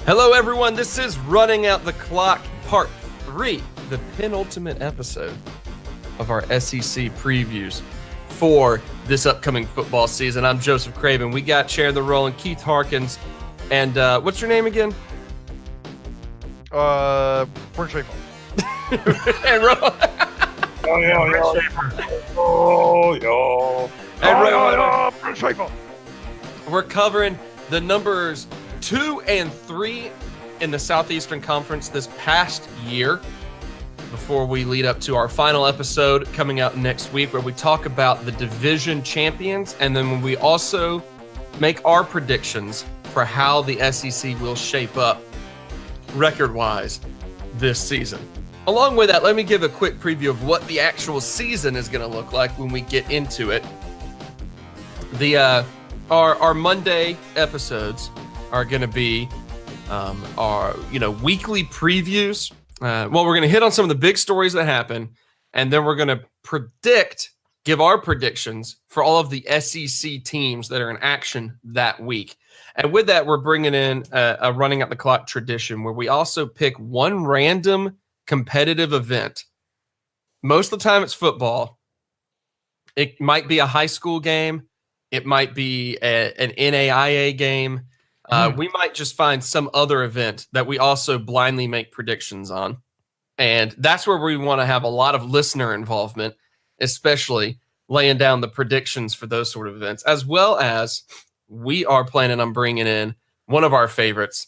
Hello, everyone. This is Running Out the Clock, Part 3, the penultimate episode of our SEC previews for this upcoming football season. I'm Joseph Craven. We got sharing the role in Keith Harkins. And what's your name again? Brent Schaefer. And Ro- Brent Schaefer. We're covering the numbers 2 and 3 in the Southeastern Conference this past year before we lead up to our final episode coming out next week where we talk about the division champions and then when we also make our predictions for how the SEC will shape up record-wise this season. Along with that, let me give a quick preview of what the actual season is going to look like when we get into it. Our Monday episodes are going to be our weekly previews. We're going to hit on some of the big stories that happen, and then we're going to give our predictions for all of the SEC teams that are in action that week. And with that, we're bringing in a running out the clock tradition where we also pick one random competitive event. Most of the time, it's football. It might be a high school game. It might be an NAIA game. We might just find some other event that we also blindly make predictions on. And that's where we want to have a lot of listener involvement, especially laying down the predictions for those sort of events, as well as we are planning on bringing in one of our favorites.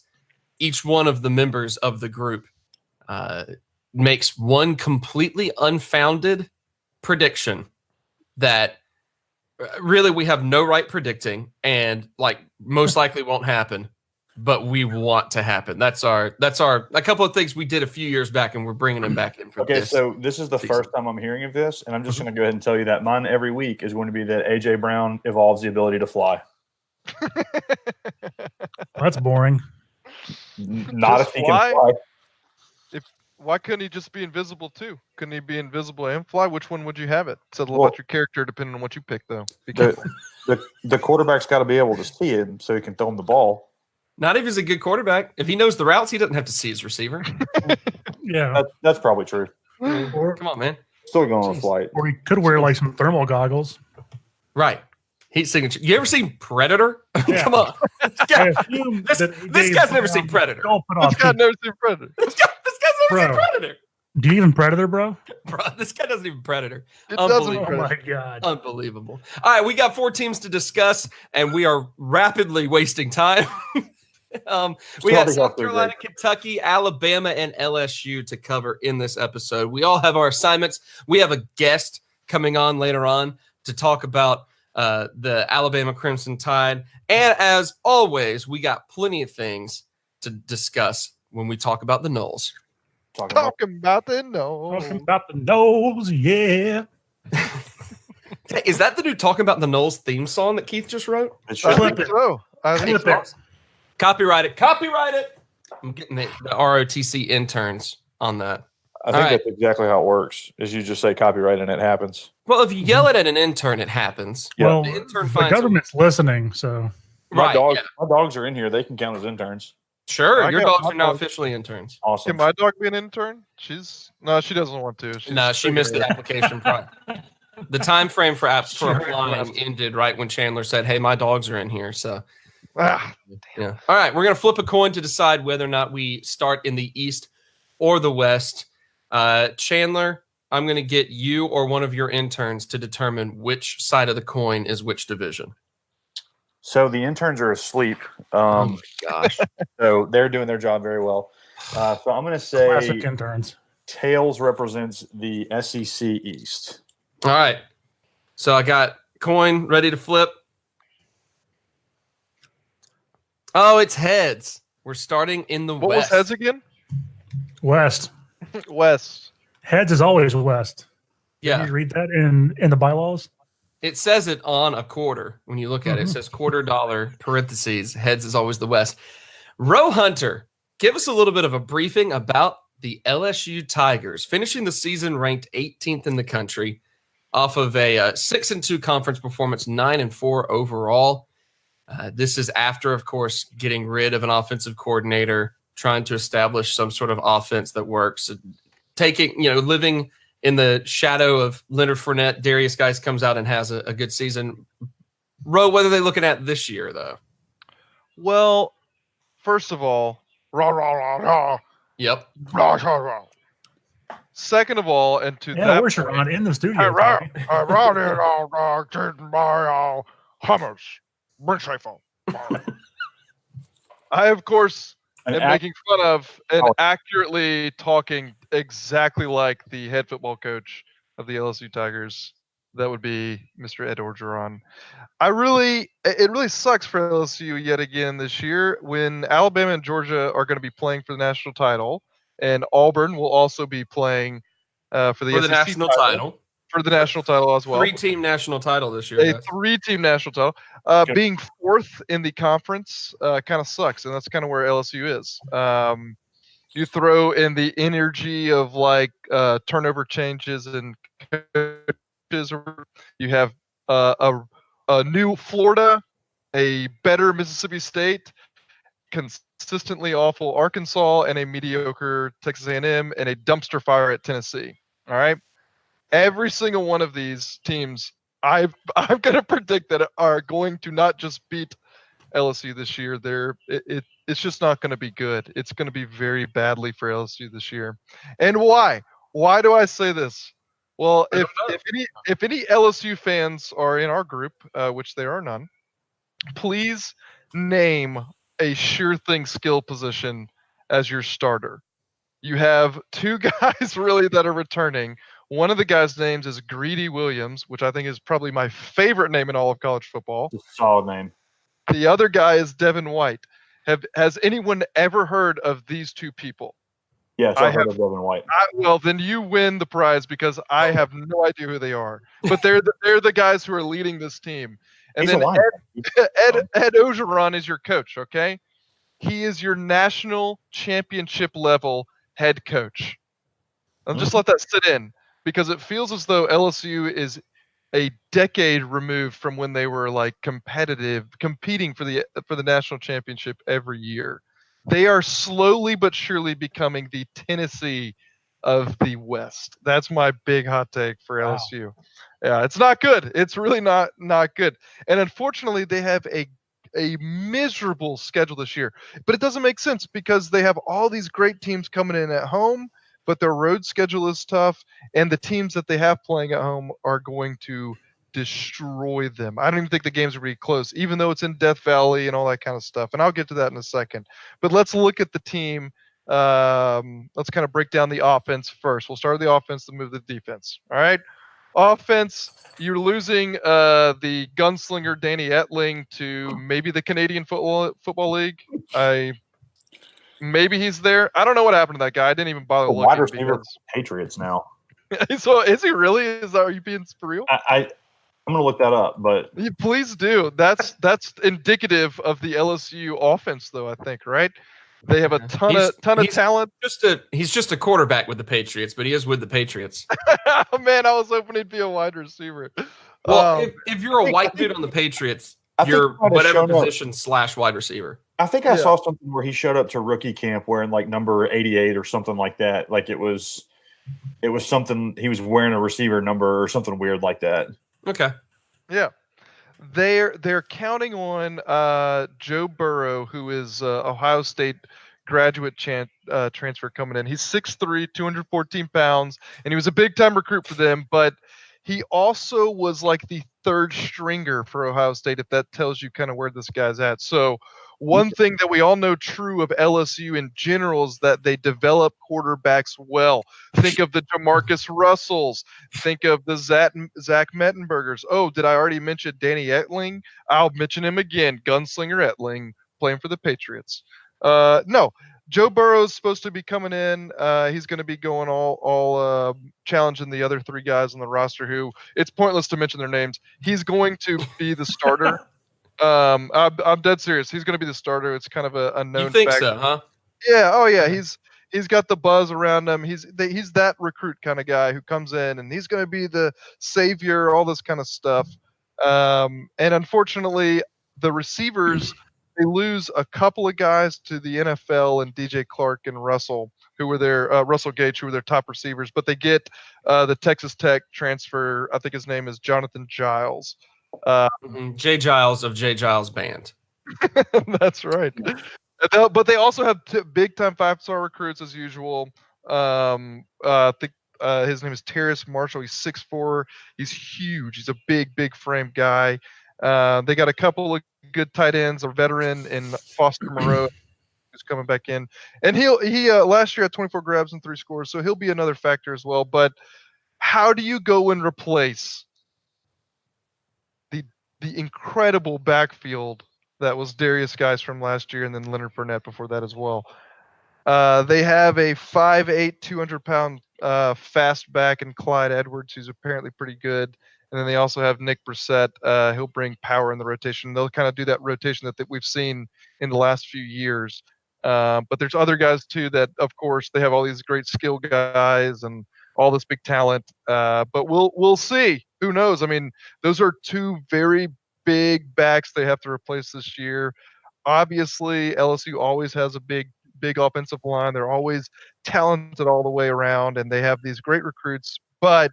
Each one of the members of the group makes one completely unfounded prediction that really we have no right predicting and most likely won't happen, but we want to happen. That's our a couple of things we did a few years back and we're bringing them back in for this. So this is the first time I'm hearing of this, and I'm just going to go ahead and tell you that mine every week is going to be that A.J. Brown evolves the ability to fly. That's boring. Not Just if he can fly. Why couldn't he just be invisible too? Couldn't he be invisible and fly? Which one would you have it? It says a little about your character depending on what you pick, though. The quarterback's got to be able to see him so he can throw him the ball. Not if he's a good quarterback. If he knows the routes, he doesn't have to see his receiver. Yeah. That's probably true. Come on, man. Still going on a flight. Or he could wear some thermal goggles. Right. Heat signature. You ever seen Predator? Yeah. Come on. This guy's never seen Predator. This guy never seen Predator. This guy's never seen Predator. Do you even Predator, bro? Bro, this guy doesn't even Predator. It doesn't. Oh my God. Unbelievable. All right, we got 4 teams to discuss, and we are rapidly wasting time. We have South Carolina, Kentucky, Alabama, and LSU to cover in this episode. We all have our assignments. We have a guest coming on later on to talk about the Alabama Crimson Tide. And as always, we got plenty of things to discuss when we talk about the Noles. Talking about the nose. Talking about the nose, yeah. Hey, is that the new Talking About the Noles theme song that Keith just wrote? I think so. Copyright it. I'm getting the ROTC interns on that. I think that's exactly how it works. Is you just say copyright and it happens. Well, if you yell it at an intern, it happens. Well, the intern the government's listening, so. My dogs are in here. They can count as interns. Sure, your dogs are now officially interns. Awesome. Can my dog be an intern? She doesn't want to. She missed the application. The time frame for applying ended right when Chandler said, "Hey, my dogs are in here." So, yeah. All right, we're gonna flip a coin to decide whether or not we start in the East or the West. Chandler, I'm gonna get you or one of your interns to determine which side of the coin is which division. So the interns are asleep. Oh my gosh! So they're doing their job very well. So I'm going to say Classic interns. Tails represents the SEC East. All right. So I got coin ready to flip. Oh, it's heads. We're starting in the What West. was heads again? West. West. Heads is always west. Yeah. Did you read that in the bylaws? It says it on a quarter. When you look at it, it says $quarter, parentheses, heads is always the West. Roe Hunter, give us a little bit of a briefing about the LSU Tigers, finishing the season ranked 18th in the country off of a 6-2 conference performance, 9-4 overall. This is after, of course, getting rid of an offensive coordinator, trying to establish some sort of offense that works, living in the shadow of Leonard Fournette. Darius Geis comes out and has a good season. Ro, what are they looking at this year, though? Well, first of all, rah, rah, rah, rah. Yep. Rah, rah, rah. Second of all, and to Yeah, that we're point, Sharon in the Hey, studio. rah, Tommy. rah, rah, rah, taken by Hummers. Bring safe on. I, of course, am making fun of and accurately talking exactly like the head football coach of the LSU Tigers. That would be Mr. Ed Orgeron. It really sucks for LSU yet again this year when Alabama and Georgia are going to be playing for the national title, and Auburn will also be playing for the SEC national title. For the national title as well. 3-team national title this year. A 3-team national title. Being fourth in the conference kind of sucks, and that's kind of where LSU is. You throw in the energy of like turnover changes and coaches. You have a new Florida, a better Mississippi State, consistently awful Arkansas, and a mediocre Texas A&M, and a dumpster fire at Tennessee. All right. Every single one of these teams, I'm going to predict that are going to not just beat LSU this year. It's just not going to be good. It's going to be very badly for LSU this year. And why? Why do I say this? Well, if any LSU fans are in our group, which there are none, please name a sure thing skill position as your starter. You have two guys really that are returning. One of the guys' names is Greedy Williams, which I think is probably my favorite name in all of college football. It's a solid name. The other guy is Devin White. Has anyone ever heard of these two people? Yes, I've heard of Devin White. Well, then you win the prize because I have no idea who they are. But they're the guys who are leading this team. And then Ed Orgeron is your coach, okay? He is your national championship level head coach. I'll just let that sit in because it feels as though LSU is a decade removed from when they were like competing for the national championship every year. They are slowly but surely becoming the Tennessee of the West. That's my big hot take for LSU. Yeah, it's not good. It's really not good. And unfortunately, they have a miserable schedule this year. But it doesn't make sense because they have all these great teams coming in at home, but their road schedule is tough, and the teams that they have playing at home are going to destroy them. I don't even think the games will be close, even though it's in Death Valley and all that kind of stuff. And I'll get to that in a second. But let's look at the team. Let's kind of break down the offense first. We'll start with the offense, then move to the defense. All right. Offense, you're losing the gunslinger Danny Etling to maybe the Canadian Football League. Maybe he's there. I don't know what happened to that guy. I didn't even bother looking. Wide receiver Patriots now. So is he really? Are you being for real? I'm going to look that up, but please do. That's indicative of the LSU offense, though. I think, right? They have a ton of talent. He's just a quarterback with the Patriots, but he is with the Patriots. Oh, man, I was hoping he'd be a wide receiver. Well, if you're a white dude on the Patriots, you're whatever position / wide receiver. I think I saw something where he showed up to rookie camp wearing like number 88 or something like that. Like it was something, he was wearing a receiver number or something weird like that. Okay. Yeah. They're counting on Joe Burrow, who is Ohio State graduate transfer coming in. He's 6'3", 214 pounds, and he was a big-time recruit for them, but he also was like the third stringer for Ohio State, if that tells you kind of where this guy's at. So one thing that we all know true of LSU in general is that they develop quarterbacks well. Think of the Jamarcus Russells. Think of the Zach Mettenbergers. Oh, did I already mention Danny Etling? I'll mention him again. Gunslinger Etling, playing for the Patriots. No, Joe Burrow's supposed to be coming in. He's going to be going all challenging the other three guys on the roster who it's pointless to mention their names. He's going to be the starter. I'm dead serious. He's going to be the starter. It's kind of a known fact. You think so, huh? Yeah. Oh, yeah. He's got the buzz around him. He's that recruit kind of guy who comes in and he's going to be the savior, all this kind of stuff. And unfortunately, the receivers, they lose a couple of guys to the NFL and DJ Clark and Russell, who were their Russell Gage, who were their top receivers, but they get the Texas Tech transfer. I think his name is Jonathan Giles. Jay Giles of Jay Giles Band. That's right. But they also have big time 5-star recruits as usual. I think his name is Terrace Marshall. He's 6'4". He's huge. He's a big frame guy. They got a couple of good tight ends, a veteran in Foster Moreau who's coming back in, and he last year had 24 grabs and 3 scores, so he'll be another factor as well. But how do you go and replace the incredible backfield that was Darius Guice from last year, and then Leonard Fournette before that as well? They have a 5'8", 200-pound fast back in Clyde Edwards, who's apparently pretty good. And then they also have Nick Brissett. He'll bring power in the rotation. They'll kind of do that rotation that we've seen in the last few years. But there's other guys, too, that, of course, they have all these great skill guys and all this big talent. But we'll see. Who knows? I mean, those are 2 very big backs they have to replace this year. Obviously, LSU always has a big offensive line. They're always talented all the way around, and they have these great recruits. But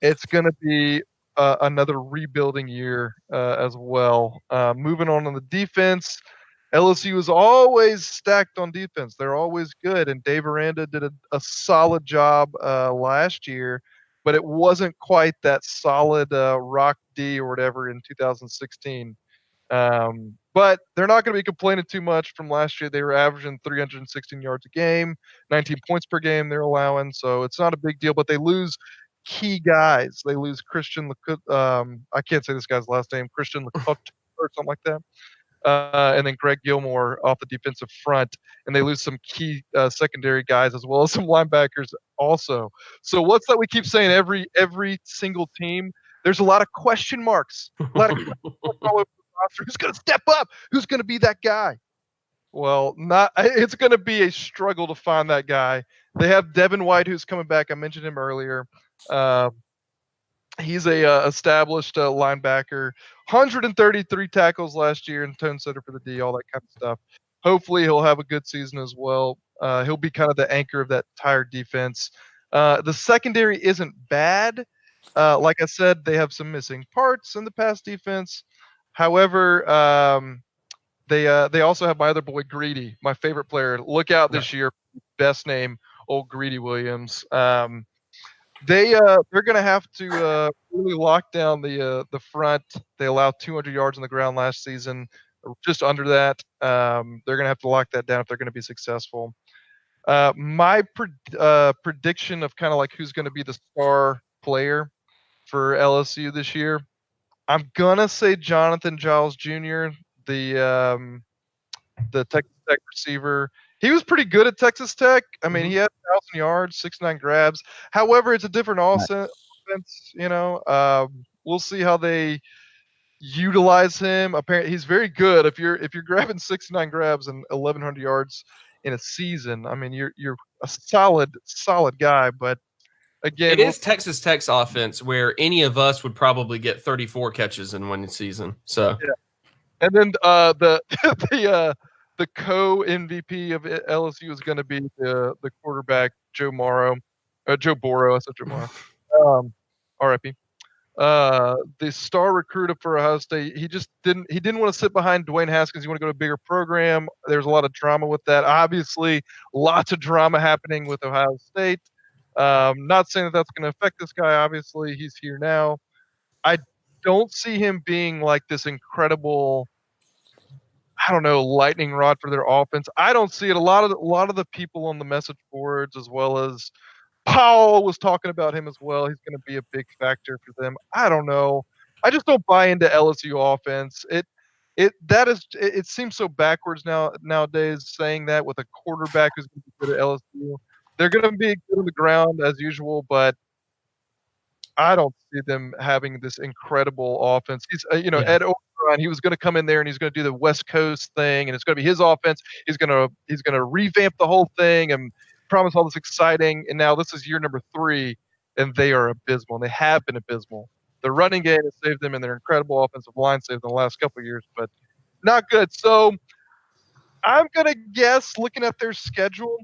it's going to be another rebuilding year as well. Moving on the defense, LSU is always stacked on defense. They're always good, and Dave Aranda did a solid job last year, but it wasn't quite that solid rock D or whatever in 2016. But they're not going to be complaining too much from last year. They were averaging 316 yards a game, 19 points per game they're allowing, so it's not a big deal. But they lose key guys. They lose Christian I can't say this guy's last name, Christian Lecoq or something like that. And then Greg Gilmore off the defensive front, and they lose some key secondary guys as well as some linebackers also. So what's that we keep saying every single team? There's a lot of question marks. A lot of question marks all over the roster. Who's going to step up? Who's going to be that guy? Well, it's going to be a struggle to find that guy. They have Devin White, who's coming back. I mentioned him earlier. He's a established linebacker, 133 tackles last year and tone setter for the D, all that kind of stuff. Hopefully he'll have a good season as well. He'll be kind of the anchor of that entire defense. The secondary isn't bad. Like I said, they have some missing parts in the pass defense. However, they also have my other boy Greedy, my favorite player. Look out this year, best name, old Greedy Williams. They're going to have to really lock down the front. They allowed 200 yards on the ground last season, just under that. They're going to have to lock that down if they're going to be successful. My prediction of kind of like who's going to be the star player for LSU this year, I'm going to say Jonathan Giles Jr., the Texas Tech receiver. He was pretty good at Texas Tech. I mean, he had 1,000 yards, 69 grabs. However, it's a different offense. We'll see how they utilize him. Apparently, he's very good. If you're grabbing 69 grabs and 1,100 yards in a season, I mean, you're a solid guy. But again, it is Texas Tech's offense where any of us would probably get 34 catches in one season. So, yeah. And then the co-MVP of LSU is going to be the quarterback Joe Burrow. I said Joe Morrow. R.I.P. The star recruiter for Ohio State, he didn't want to sit behind Dwayne Haskins. He wanted to go to a bigger program. There's a lot of drama with that. Obviously, lots of drama happening with Ohio State. Not saying that that's going to affect this guy. Obviously, he's here now. I don't see him being like this incredible, I don't know, lightning rod for their offense. I don't see it. A lot of the people on the message boards, as well as Powell was talking about him as well. He's going to be a big factor for them. I don't know. I just don't buy into LSU offense. It seems so backwards nowadays saying that with a quarterback who's going to be good at LSU. They're going to be good on the ground as usual, but I don't see them having this incredible offense. He's, Ed Orgeron, he was going to come in there and he's going to do the West Coast thing, and it's going to be his offense. He's going to revamp the whole thing and promise all this exciting. And now this is year number 3, and they are abysmal. And they have been abysmal. The running game has saved them, and their incredible offensive line saved them the last couple of years, but not good. So I'm gonna guess, looking at their schedule,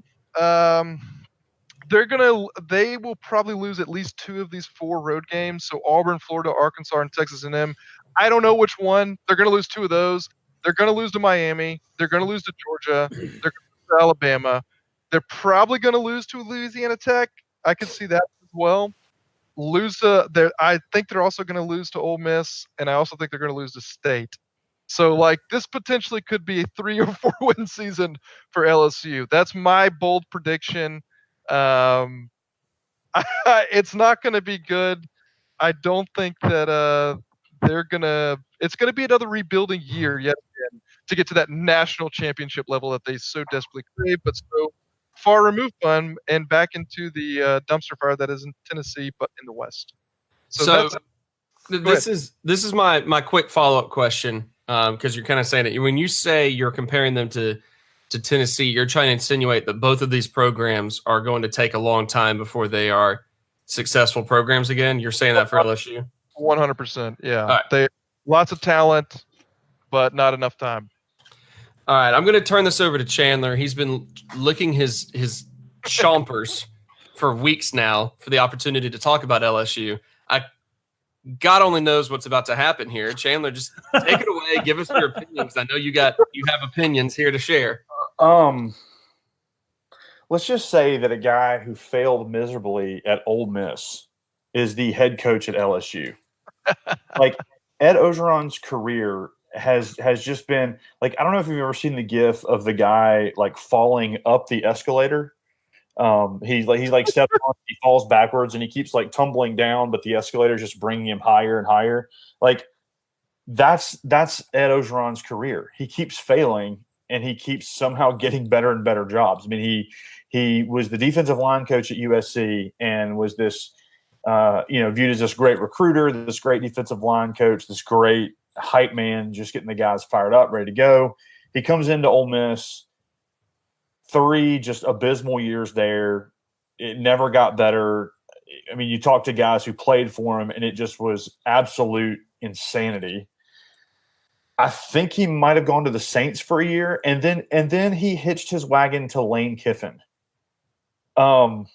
they will probably lose at least 2 of these 4 road games. So Auburn, Florida, Arkansas, and Texas A&M. I don't know which one. They're gonna lose 2 of those. They're gonna lose to Miami. They're gonna lose to Georgia. They're gonna lose to Alabama. They're probably gonna lose to Louisiana Tech. I could see that as well. I think they're also gonna lose to Ole Miss, and I also think they're gonna lose to State. So, like, this potentially could be a 3 or 4 win season for LSU. That's my bold prediction. It's not going to be good. I don't think that it's going to be another rebuilding year yet again to get to that national championship level that they so desperately crave, but so far removed from, and back into the dumpster fire that is in Tennessee, but in the West. So this is my quick follow-up question, because you're kind of saying it. When you say you're comparing them to Tennessee, you're trying to insinuate that both of these programs are going to take a long time before they are successful programs again. You're saying that for LSU? 100%. Yeah. Right. They lots of talent, but not enough time. All right. I'm going to turn this over to Chandler. He's been licking his chompers for weeks now for the opportunity to talk about LSU. God only knows what's about to happen here. Chandler, just take it away. Give us your opinions. I know you have opinions here to share. Let's just say that a guy who failed miserably at Ole Miss is the head coach at LSU. Like, Ed Orgeron's career has just been like, I don't know if you've ever seen the gif of the guy like falling up the escalator. He's like steps on, he falls backwards and he keeps like tumbling down, but the escalator is just bringing him higher and higher. Like, that's Ed Orgeron's career. He keeps failing and he keeps somehow getting better and better jobs. I mean, he was the defensive line coach at USC and was this viewed as this great recruiter, this great defensive line coach, this great hype man, just getting the guys fired up, ready to go. He comes into Ole Miss. 3 just abysmal years there. It never got better. I mean, you talk to guys who played for him, and it just was absolute insanity. I think he might have gone to the Saints for a year, and then he hitched his wagon to Lane Kiffin. Then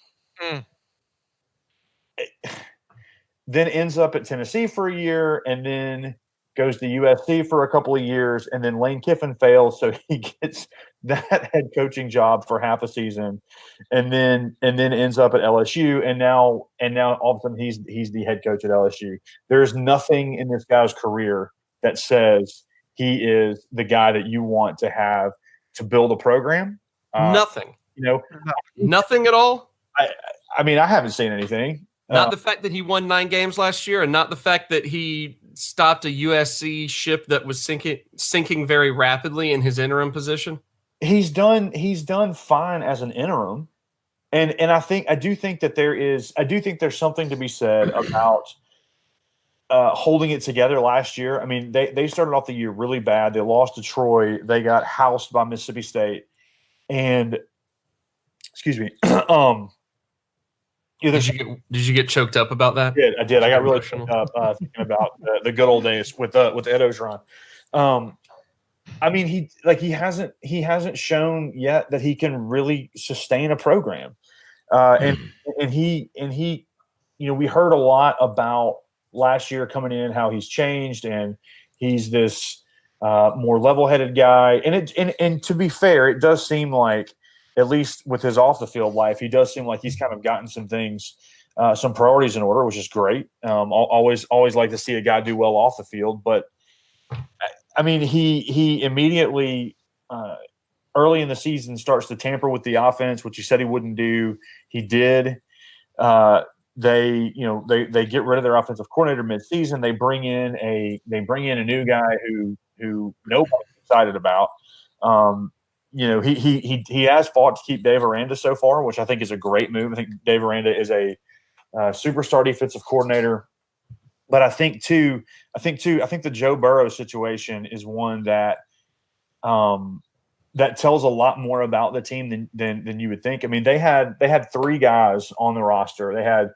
ends up at Tennessee for a year, and then goes to USC for a couple of years, and then Lane Kiffin fails, so he gets that head coaching job for half a season, and then ends up at LSU, and now all of a sudden he's the head coach at LSU. There's nothing in this guy's career that says he is the guy that you want to have to build a program. Nothing. Nothing at all. I mean, I haven't seen anything. Not the fact that he won 9 games last year, and not the fact that he stopped a USC ship that was sinking very rapidly in his interim position. He's done fine as an interim, and I do think there's something to be said about holding it together last year. I mean, they started off the year really bad. They lost to Troy. They got housed by Mississippi State, and excuse me. Did you get choked up about that? I did. I got really choked up thinking about the good old days with Ed Orgeron. I mean, he hasn't shown yet that he can really sustain a program, and he we heard a lot about last year coming in how he's changed and he's this more level-headed guy. And to be fair, it does seem like, at least with his off the field life, he does seem like he's kind of gotten some things, some priorities in order, which is great. Always like to see a guy do well off the field. But I mean, he immediately early in the season starts to tamper with the offense, which he said he wouldn't do. He did. They get rid of their offensive coordinator midseason. They bring in a new guy who nobody's excited about. He has fought to keep Dave Aranda so far, which I think is a great move. I think Dave Aranda is a superstar defensive coordinator. But I think the Joe Burrow situation is one that that tells a lot more about the team than you would think. I mean, they had 3 guys on the roster. They had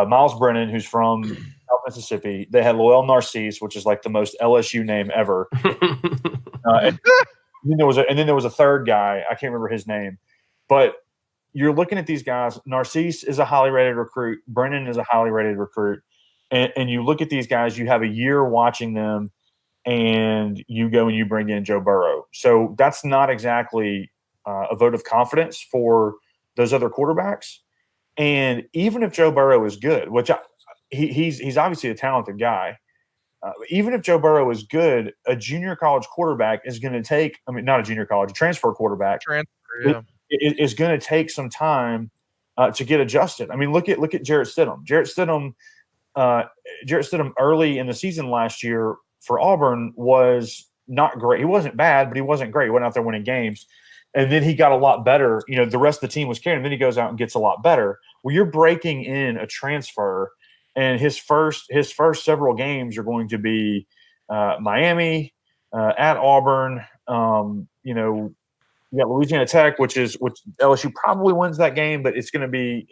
Miles Brennan, who's from South Mississippi. They had Loyal Narcisse, which is like the most LSU name ever. And then there was a third guy. I can't remember his name, but you're looking at these guys. Narcisse is a highly rated recruit. Brennan is a highly rated recruit. And you look at these guys, you have a year watching them, and you go and you bring in Joe Burrow. So that's not exactly a vote of confidence for those other quarterbacks. And even if Joe Burrow is good, which he's obviously a talented guy, even if Joe Burrow is good, a junior college quarterback is going to take – I mean, not a junior college, a transfer quarterback is going to take some time to get adjusted. I mean, look at Jarrett Stidham. Jarrett Stidham early in the season last year for Auburn was not great. He wasn't bad, but he wasn't great. He went out there winning games. And then he got a lot better. You know, the rest of the team was carrying him. Then he goes out and gets a lot better. Well, you're breaking in a transfer, and his first several games are going to be Miami, at Auburn. You know, you got Louisiana Tech, which LSU probably wins that game, but it's got the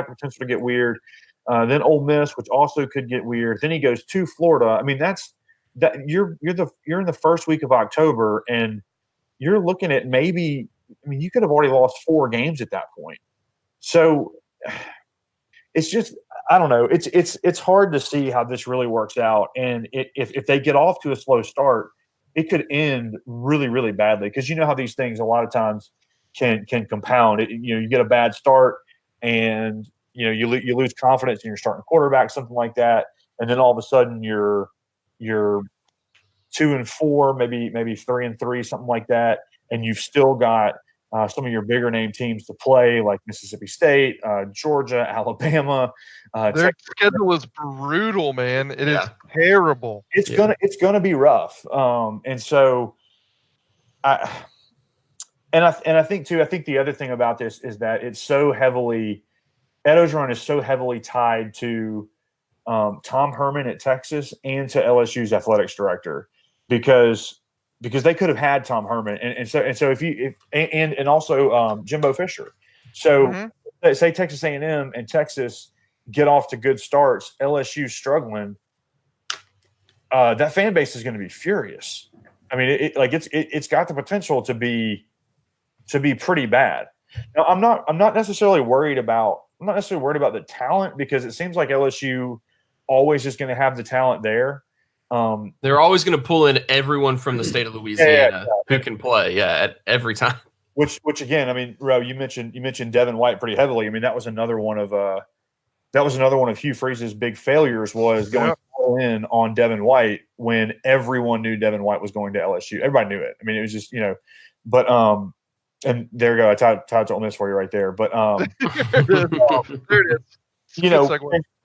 potential to get weird. Then Ole Miss, which also could get weird. Then he goes to Florida. I mean, you're in the first week of October, and you're looking at maybe. I mean, you could have already lost 4 games at that point. So it's just, I don't know. It's hard to see how this really works out. And if they get off to a slow start, it could end really, really badly. Because you know how these things a lot of times can compound. You get a bad start, and you lose confidence in your starting quarterback, something like that, and then all of a sudden you're 2-4, maybe 3-3, something like that. And you've still got some of your bigger name teams to play, like Mississippi State, Georgia, Alabama. Their schedule is brutal, man. It is terrible. It's gonna be rough. And so, I think too. I think the other thing about this is that it's so heavily. Ed Orgeron is so heavily tied to Tom Herman at Texas and to LSU's athletics director because they could have had Tom Herman and so and also Jimbo Fisher. So say Texas A&M and Texas get off to good starts, LSU struggling. That fan base is going to be furious. I mean, it's got the potential to be pretty bad. Now, I'm not necessarily worried about the talent because it seems like LSU always is going to have the talent there. They're always going to pull in everyone from the state of Louisiana who can play, at every time. Which again, I mean, Ro, you mentioned Devin White pretty heavily. I mean, that was another one of Hugh Freeze's big failures was going all in on Devin White when everyone knew Devin White was going to LSU. Everybody knew it. I mean, it was just but and there you go. I tied to Ole Miss for you right there. But there it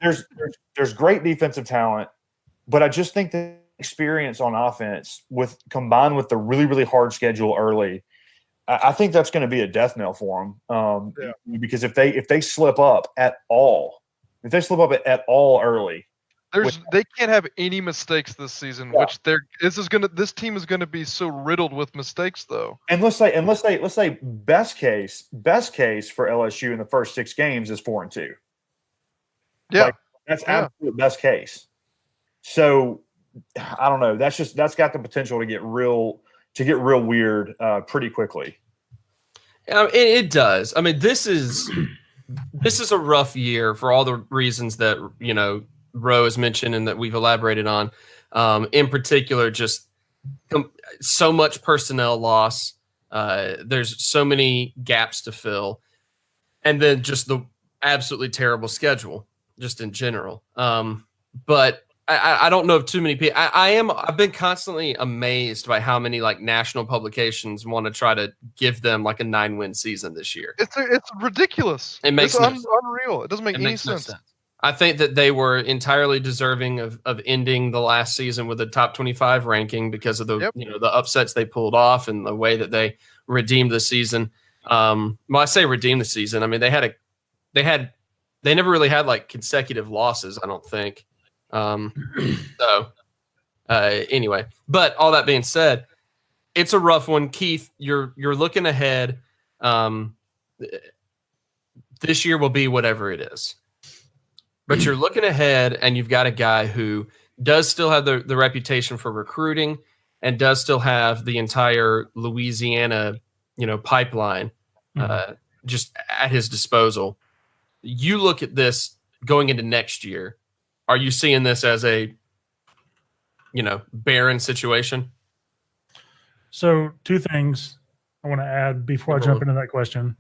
is. There's great defensive talent. But I just think the experience on offense combined with the really, really hard schedule early, I think that's going to be a death knell for them. Because if they slip up at all early, they can't have any mistakes this season. Which this team is going to be so riddled with mistakes though. And let's say best case for LSU in the first 6 games is 4-2. Yeah, that's absolute best case. So I don't know. That's got the potential to get real weird pretty quickly. It does. I mean, this is a rough year for all the reasons that Ro has mentioned and that we've elaborated on. In particular, just so much personnel loss. There's so many gaps to fill, and then just the absolutely terrible schedule, just in general. But I don't know if too many people. I've been constantly amazed by how many national publications want to try to give them a 9-win season this year. It's ridiculous. It's unreal. It doesn't make any sense. I think that they were entirely deserving of ending the last season with a top 25 ranking because of the upsets they pulled off and the way that they redeemed the season. Well, I say redeemed the season. I mean they never really had consecutive losses. I don't think. Anyway, but all that being said, it's a rough one. Keith, you're looking ahead. This year will be whatever it is. But you're looking ahead, and you've got a guy who does still have the reputation for recruiting and does still have the entire Louisiana, pipeline just at his disposal. You look at this going into next year. Are you seeing this as a, barren situation? So 2 things I want to add before I jump into that question.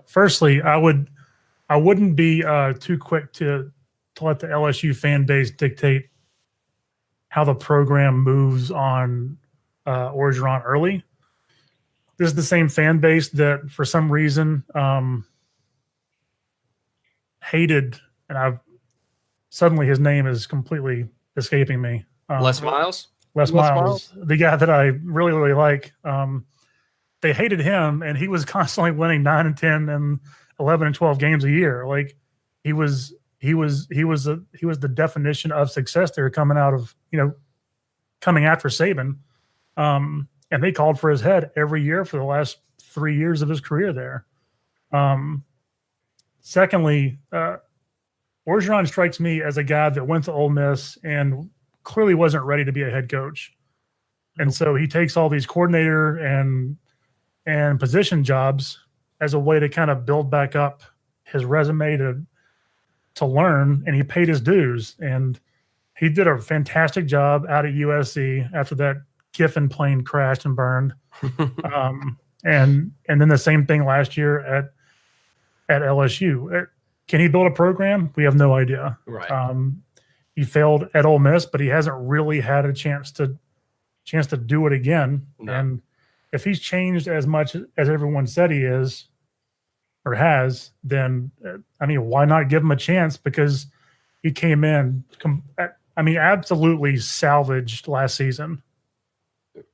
Firstly, I wouldn't be too quick to let the LSU fan base dictate how the program moves on Orgeron early. This is the same fan base that, for some reason, hated, and suddenly his name is completely escaping me. Les Miles? Les Miles, the guy that I really, really like. They hated him, and he was constantly winning 9 and 10 and 11 and 12 games a year. Like he was the definition of success there coming after Saban. And they called for his head every year for the last 3 years of his career there. Secondly, Orgeron strikes me as a guy that went to Ole Miss and clearly wasn't ready to be a head coach. And so he takes all these coordinator and position jobs as a way to kind of build back up his resume to learn, and he paid his dues. And he did a fantastic job out at USC after that Kiffin plane crashed and burned. And then the same thing last year at LSU. Can he build a program? We have no idea. Right. He failed at Ole Miss, but he hasn't really had a chance to do it again. No. And if he's changed as much as everyone said he is or has, then why not give him a chance? Because he came in, absolutely salvaged last season.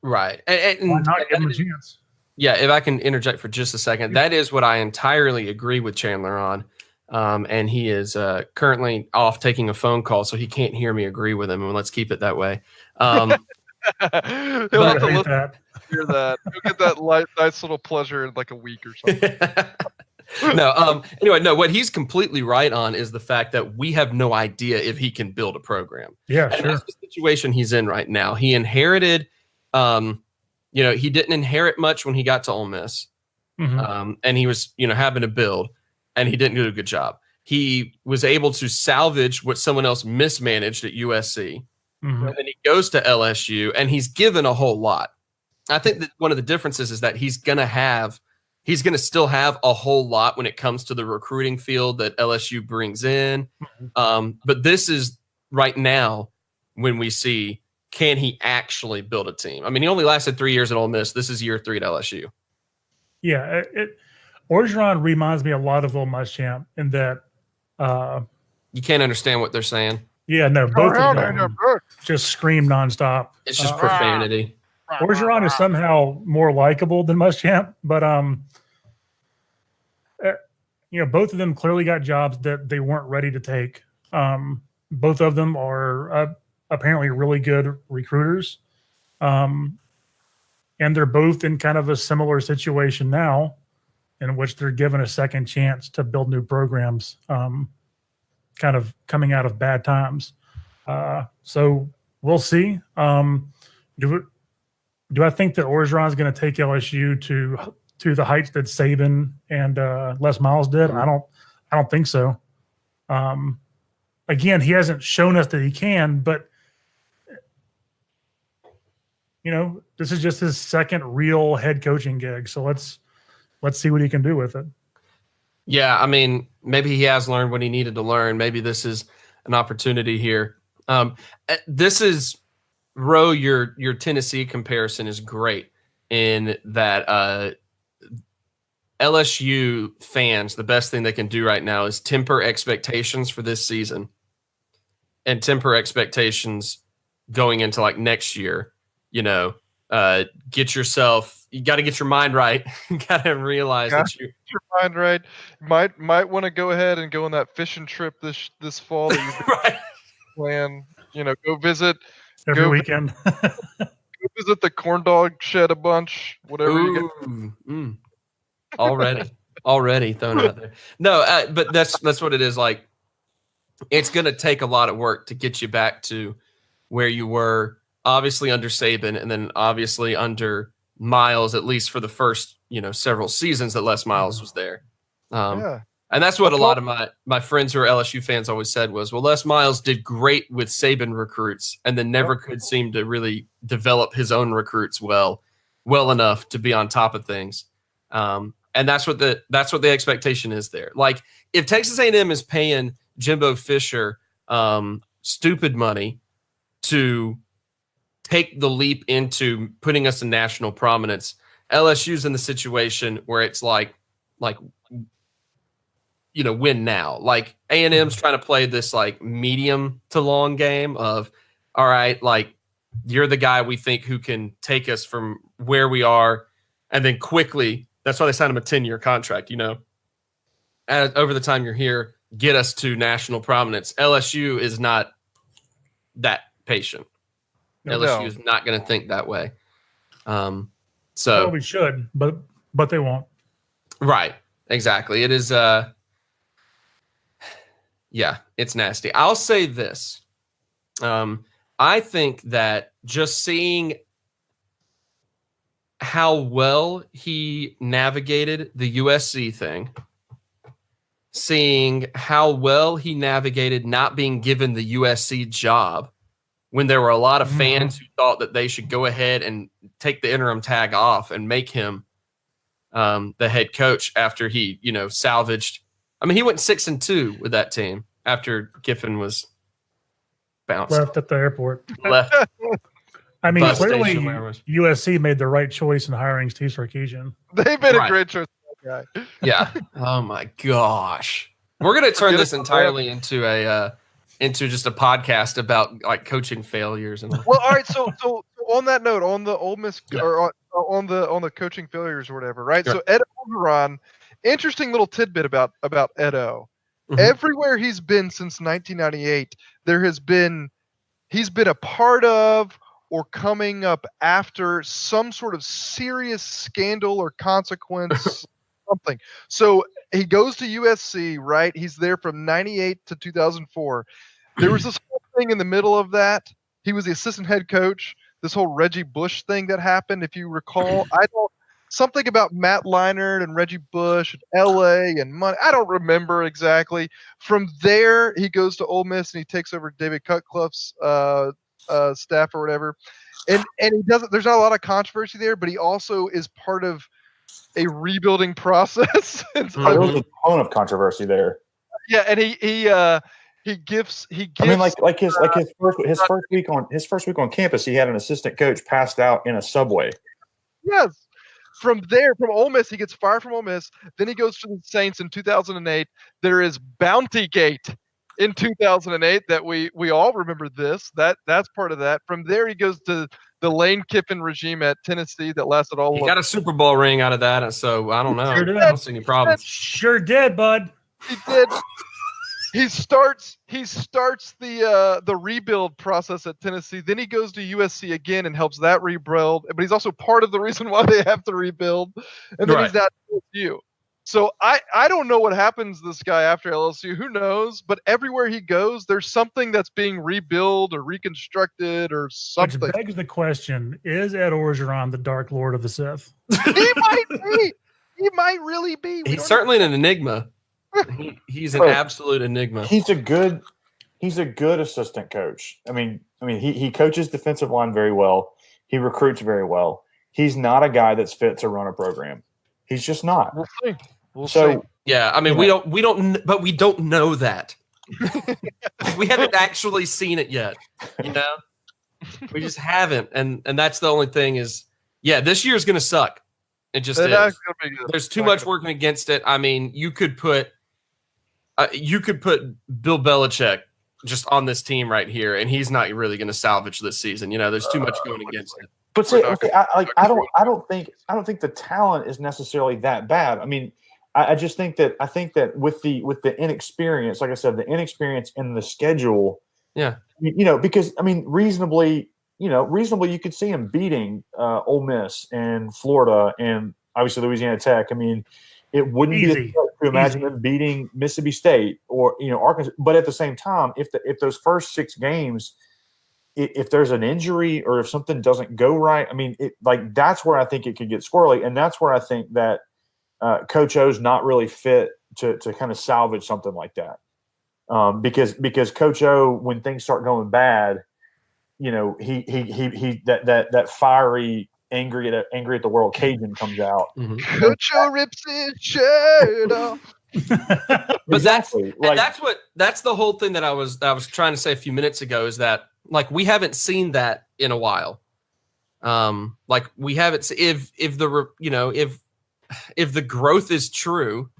Right. And why not give him a chance? Yeah, if I can interject for just a second, that is what I entirely agree with Chandler on. And he is currently off taking a phone call, so he can't hear me agree with him. And let's keep it that way. He'll have to listen to hear that. He'll get that nice little pleasure in like a week or something. Anyway, what he's completely right on is the fact that we have no idea if he can build a program. Yeah, and sure. That's the situation he's in right now. He inherited, he didn't inherit much when he got to Ole Miss. Mm-hmm. And he was, having to build, and he didn't do a good job. He was able to salvage what someone else mismanaged at USC. Mm-hmm. And then he goes to LSU, and he's given a whole lot. I think that one of the differences is that he's going to still have a whole lot when it comes to the recruiting field that LSU brings in. Mm-hmm. But this is right now when we see, can he actually build a team? I mean, he only lasted 3 years at Ole Miss. This is year 3 at LSU. Yeah, Orgeron reminds me a lot of Muschamp in that you can't understand what they're saying. Yeah, no, both of them just scream nonstop. It's just profanity. Orgeron is somehow more likable than Muschamp, but both of them clearly got jobs that they weren't ready to take. Both of them are apparently really good recruiters, and they're both in kind of a similar situation now, in which they're given a second chance to build new programs, kind of coming out of bad times. So we'll see. Do I think that Orgeron is going to take LSU to the heights that Saban and Les Miles did? I don't think so. Again, he hasn't shown us that he can, but this is just his second real head coaching gig. So let's see what he can do with it. Yeah, I mean, maybe he has learned what he needed to learn. Maybe this is an opportunity here. This is Roe. Your Tennessee comparison is great in that LSU fans, the best thing they can do right now is temper expectations for this season and temper expectations going into like next year. You got to get your mind right. You got to realize that your mind right. Might want to go ahead and go on that fishing trip this fall that you right. plan. Go visit every weekend. Go visit the corn dog shed a bunch. Whatever you get. Already thrown out there. No, but that's what it is. Like it's going to take a lot of work to get you back to where you were, obviously under Saban, and then obviously under Miles, at least for the first, several seasons that Les Miles was there. And that's what a lot of my friends who are LSU fans always said was, well, Les Miles did great with Saban recruits and then never could seem to really develop his own recruits well enough to be on top of things. And that's what the expectation is there. Like, if Texas A&M is paying Jimbo Fisher stupid money to take the leap into putting us in national prominence, LSU's in the situation where it's like win now. Like, A&M's trying to play this like medium to long game of, all right, like, you're the guy we think who can take us from where we are, and then quickly, that's why they signed him a 10-year contract, over the time you're here, get us to national prominence. LSU is not that patient. LSU is not going to think that way. So we should, but they won't. Right. Exactly. It is it's nasty. I'll say this. I think that just seeing how well he navigated the USC thing, seeing how well he navigated not being given the USC job when there were a lot of fans who thought that they should go ahead and take the interim tag off and make him the head coach after he, salvaged. I mean, he went 6-2 with that team after Kiffin was bounced. Left at the airport. Left. I mean, clearly USC made the right choice in hiring Steve Sarkisian. They made a great choice. Yeah. Oh my gosh. We're gonna turn this entirely into just a podcast about like coaching failures and. Well, all right. So on that note, on the Ole Miss or on the coaching failures or whatever, right? Sure. So Ed Orgeron, interesting little tidbit about Ed O. Mm-hmm. Everywhere he's been since 1998, he's been a part of or coming up after some sort of serious scandal or consequence, something. So he goes to USC, right? He's there from 98 to 2004. There was this whole thing in the middle of that. He was the assistant head coach. This whole Reggie Bush thing that happened, if you recall. Something about Matt Leinart and Reggie Bush and LA and money. I don't remember exactly. From there, he goes to Ole Miss and he takes over David Cutcliffe's staff or whatever. And he doesn't. There's not a lot of controversy there, but he also is part of a rebuilding process. There was a ton of controversy there. Yeah, and he gives. I mean, like his first week on campus, he had an assistant coach passed out in a subway. Yes. From there, from Ole Miss, he gets fired from Ole Miss. Then he goes to the Saints in 2008. There is Bountygate in 2008 that we all remember this. That's part of that. From there, he goes to the Lane Kiffin regime at Tennessee that lasted all. He got a Super Bowl ring out of that, so I don't know. Sure did. I don't see any problems. Sure did, bud. He did. He starts the rebuild process at Tennessee. Then he goes to USC again and helps that rebuild. But he's also part of the reason why they have to rebuild. And then he's at LSU. So I don't know what happens to this guy after LSU. Who knows? But everywhere he goes, there's something that's being rebuilt or reconstructed or something. Which begs the question: is Ed Orgeron the Dark Lord of the Sith? He might be. He might really be. He's certainly an enigma. He's an absolute enigma. He's a good assistant coach. I mean, he coaches defensive line very well. He recruits very well. He's not a guy that's fit to run a program. He's just not. We'll see. Yeah, I mean, we don't know that. We haven't actually seen it yet. We just haven't, and that's the only thing is, this year's going to suck. It just is. There's too much working against it. I mean, you could put Bill Belichick just on this team right here, and he's not really going to salvage this season. There's too much going against it. But see, I don't think the talent is necessarily that bad. I mean, I think that with the inexperience, like I said, the inexperience in the schedule. Yeah. Because I mean, reasonably you could see him beating Ole Miss and Florida and obviously Louisiana Tech. I mean, it wouldn't be a to imagine them beating Mississippi State or Arkansas. But at the same time, if those first 6 games, if there's an injury or if something doesn't go right, I mean, that's where I think it could get squirrely, and that's where I think that Coach O's not really fit to kind of salvage something like that. Because Coach O, when things start going bad, he that fiery, angry at the world Cajun comes out. Mm-hmm. Coach O rips his shirt off. But Exactly. that's the whole thing that I was trying to say a few minutes ago, is that like we haven't seen that in a while. Like we haven't if the growth is true,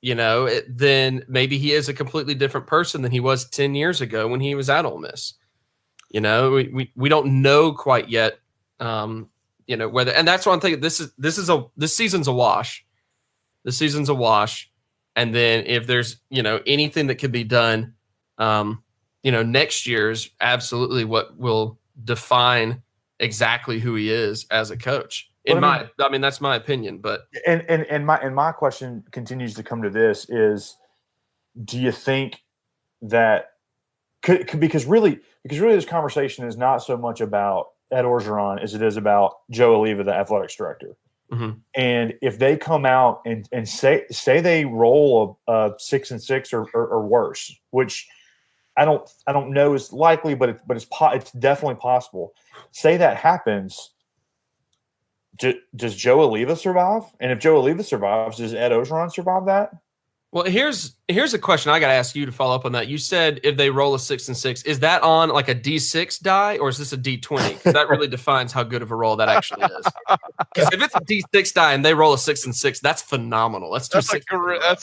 then maybe he is a completely different person than he was 10 years ago when he was at Ole Miss. We don't know quite yet. Whether, and that's why I'm thinking this season's a wash. The season's a wash. And then if there's, anything that could be done, next year's absolutely what will define exactly who he is as a coach. That's my opinion, but and my question continues to come to this is, do you think that because really this conversation is not so much about Ed Orgeron as it is about Joe Oliva, the athletics director. Mm-hmm. And if they come out and say they roll a 6-6 or worse, which I don't know is likely, but it's definitely possible. Say that happens. Does Joe Oliva survive? And if Joe Oliva survives, does Ed Orgeron survive that? Well, here's a question I got to ask you to follow up on that. You said if they roll a 6-6, is that on like a D6 die or is this a D20? Because that really defines how good of a roll that actually is. Because if it's a D6 die and they roll a 6-6, that's phenomenal. That's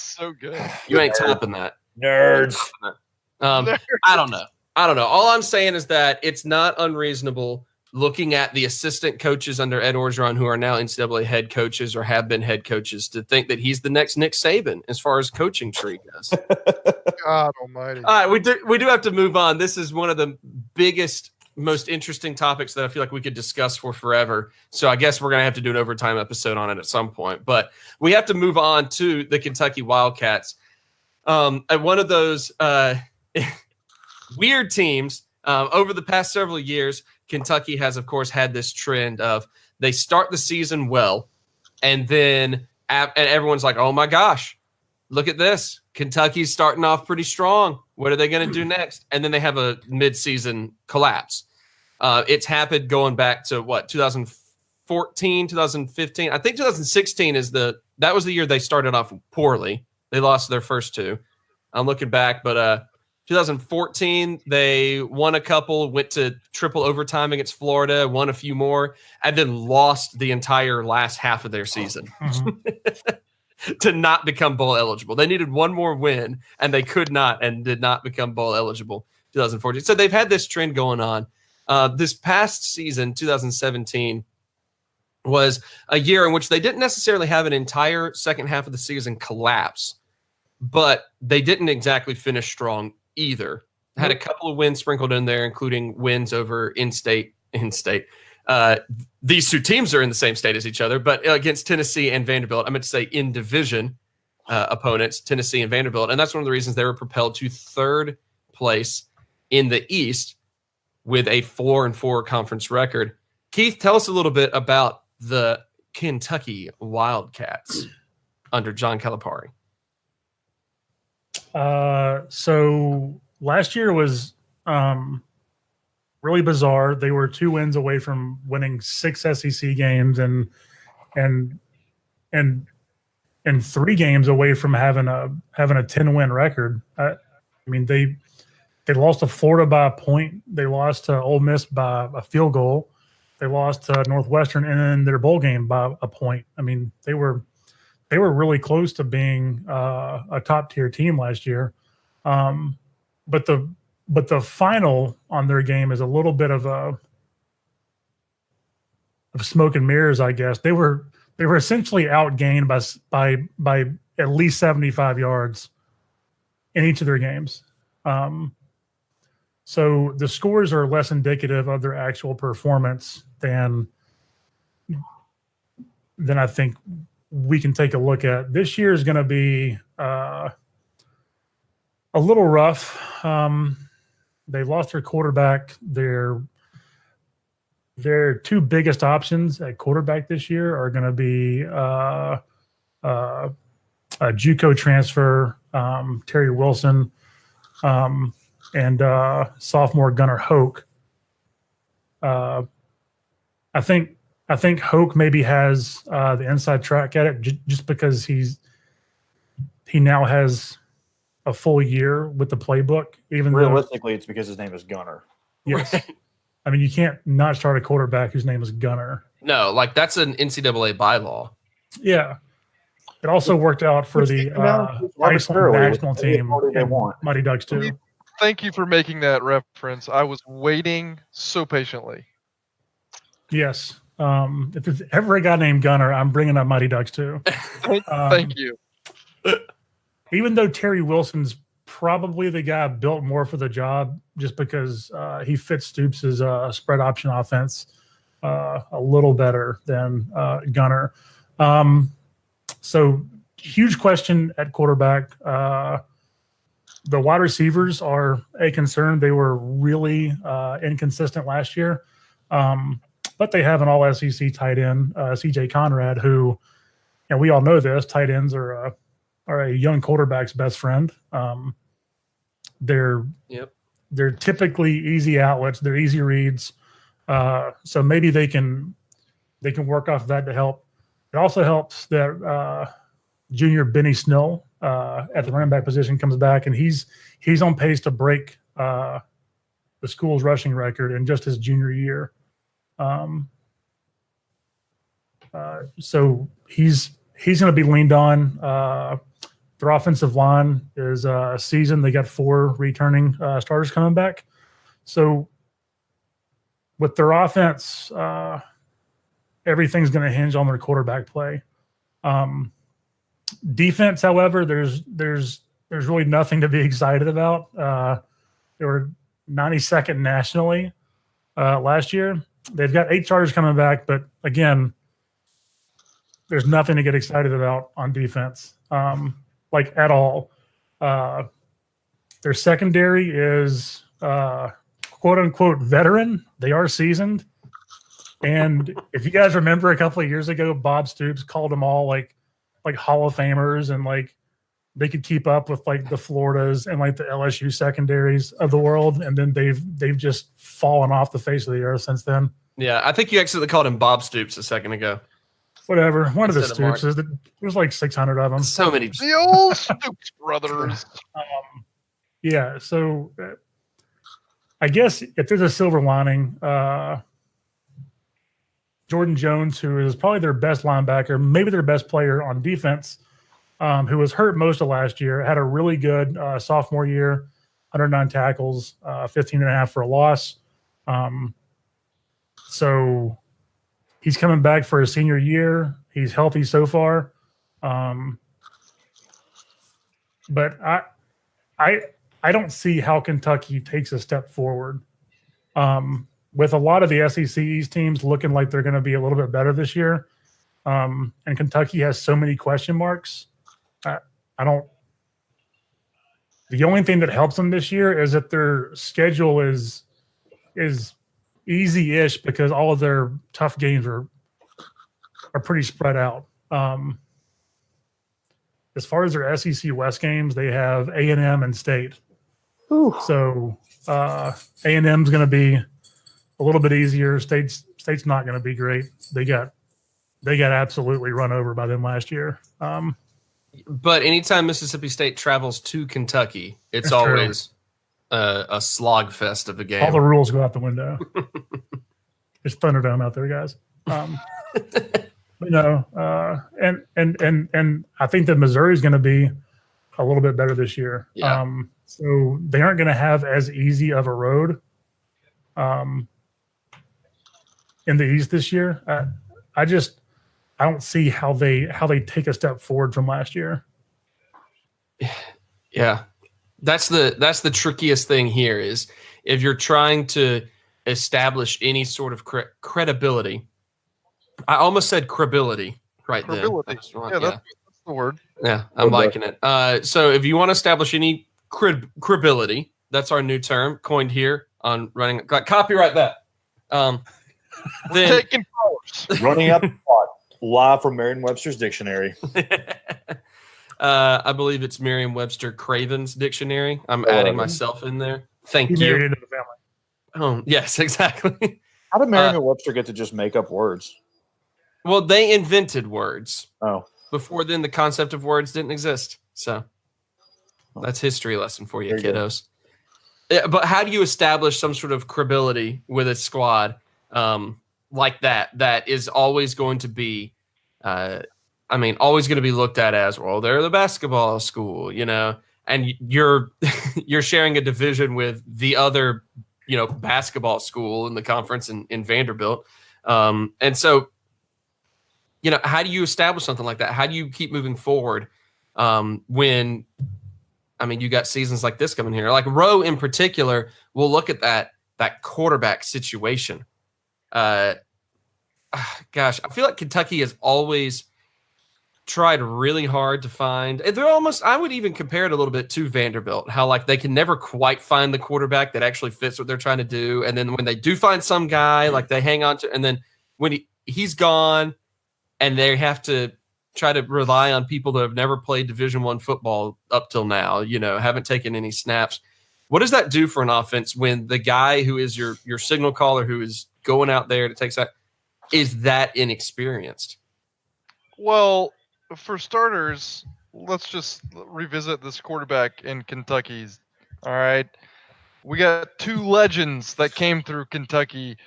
so good. You ain't topping that. Nerds. I don't know. All I'm saying is that it's not unreasonable looking at the assistant coaches under Ed Orgeron who are now NCAA head coaches or have been head coaches to think that he's the next Nick Saban as far as coaching tree goes. God almighty. All right, we do have to move on. This is one of the biggest, most interesting topics that I feel like we could discuss for forever. So I guess we're going to have to do an overtime episode on it at some point. But we have to move on to the Kentucky Wildcats. At one of those weird teams over the past several years, Kentucky has, of course, had this trend of they start the season well, and then and everyone's like, oh, my gosh, look at this. Kentucky's starting off pretty strong. What are they going to do next? And then they have a midseason collapse. It's happened going back to, 2014, 2015? I think 2016 that was the year they started off poorly. They lost their first 2. I'm looking back, but 2014, they won a couple, went to triple overtime against Florida, won a few more, and then lost the entire last half of their season to not become bowl eligible. They needed one more win, and they could not and did not become bowl eligible 2014. So they've had this trend going on. This past season, 2017, was a year in which they didn't necessarily have an entire second half of the season collapse, but they didn't exactly finish strong either. Had a couple of wins sprinkled in there, including wins over in-state. These two teams are in the same state as each other, but against Tennessee and Vanderbilt. I meant to say in division opponents, Tennessee and Vanderbilt. And that's one of the reasons they were propelled to third place in the East with a 4-4 conference record. Keith, tell us a little bit about the Kentucky Wildcats under John Calipari. So last year was really bizarre. They were 2 wins away from winning 6 SEC games and 3 games away from having a 10-win record. I mean, they lost to Florida by a point. They lost to Ole Miss by a field goal. They lost to Northwestern in their bowl game by a point. I mean, they were really close to being a top-tier team last year. But the final on their game is a little bit of smoke and mirrors, I guess. They were essentially outgained by at least 75 yards in each of their games. So the scores are less indicative of their actual performance than I think we can take a look at. This year is going to be a little rough. They lost their quarterback. Their two biggest options at quarterback this year are going to be a JUCO transfer, Terry Wilson, and sophomore Gunnar Hoke. I think Hoke maybe has the inside track at it just because he now has a full year with the playbook. Even realistically, it's because his name is Gunnar. Yes. I mean, you can't not start a quarterback whose name is Gunnar. No, like that's an NCAA bylaw. Yeah. It also worked out for the Iceland national team. They want. Mighty Ducks too. Thank you for making that reference. I was waiting so patiently. Yes. If there's ever a guy named Gunnar, I'm bringing up Mighty Ducks too. Thank you. Even though Terry Wilson's probably the guy built more for the job, just because he fits Stoops' spread option offense a little better than Gunnar. So huge question at quarterback. The wide receivers are a concern. They were really inconsistent last year. But they have an all SEC tight end, CJ Conrad, who, and we all know this, tight ends are a young quarterback's best friend. They're typically easy outlets. They're easy reads. So maybe they can work off of that to help. It also helps that junior Benny Snell at the running back position comes back, and he's on pace to break the school's rushing record in just his junior year. So he's going to be leaned on. Their offensive line is seasoned. They got 4 returning starters coming back. So with their offense, everything's going to hinge on their quarterback play. Defense, however, there's really nothing to be excited about. They were 92nd nationally last year. They've got 8 starters coming back, but again, there's nothing to get excited about on defense, like at all. Their secondary is quote unquote veteran. They are seasoned. And if you guys remember a couple of years ago, Bob Stoops called them all like Hall of Famers, and like they could keep up with like the Floridas and like the LSU secondaries of the world. And then they've just fallen off the face of the earth since then. Yeah, I think you accidentally called him Bob Stoops a second ago. Whatever. One of the Stoopses. There's like 600 of them. So many. The old Stoops brothers. Yeah. So I guess if there's a silver lining, Jordan Jones, who is probably their best linebacker, maybe their best player on defense, who was hurt most of last year, had a really good sophomore year, 109 tackles, 15.5 for a loss. So he's coming back for his senior year. He's healthy so far. But I don't see how Kentucky takes a step forward. With a lot of the SEC East teams looking like they're going to be a little bit better this year, and Kentucky has so many question marks, I don't. The only thing that helps them this year is that their schedule is easy-ish because all of their tough games are pretty spread out. As far as their SEC West games, they have A&M and State. Ooh. So A&M's going to be a little bit easier. State's not going to be great. They got absolutely run over by them last year. But anytime Mississippi State travels to Kentucky, it's always a slog fest of a game. All the rules go out the window. It's Thunderdome out there, guys. And I think that Missouri is going to be a little bit better this year. Yeah. So they aren't going to have as easy of a road in the East this year. I don't see how they take a step forward from last year. Yeah. That's the trickiest thing here is if you're trying to establish any sort of credibility. I almost said credibility. right then. Credibility. Yeah, that's the word. Yeah, I'm liking it. So if you want to establish any credibility, that's our new term coined here on running. Copyright that. We're Then taking powers. Running up the clock, live from Merriam-Webster's dictionary. I believe it's Merriam-Webster Craven's dictionary. I'm adding myself in there. Thank you. Married into the family. Oh, yes, exactly. How did Merriam-Webster get to just make up words? Well, they invented words. Oh. Before then, the concept of words didn't exist. So that's history lesson for you, kiddos. Yeah, but how do you establish some sort of credibility with a squad like that is always going to be, always going to be looked at as, well, they're the basketball school, and you're sharing a division with the other, basketball school in the conference in Vanderbilt. And so, how do you establish something like that? How do you keep moving forward when, you got seasons like this coming here? Like Rowe in particular will look at that quarterback situation. Gosh, I feel like Kentucky has always tried really hard to find. They're almost, I would even compare it a little bit to Vanderbilt, how like they can never quite find the quarterback that actually fits what they're trying to do. And then when they do find some guy, like they hang on to, and then when he's gone, and they have to try to rely on people that have never played Division I football up till now, haven't taken any snaps. What does that do for an offense when the guy who is your signal caller, who is going out there to take that, is that inexperienced? Well, for starters, let's just revisit this quarterback in Kentucky's. All right. We got two legends that came through Kentucky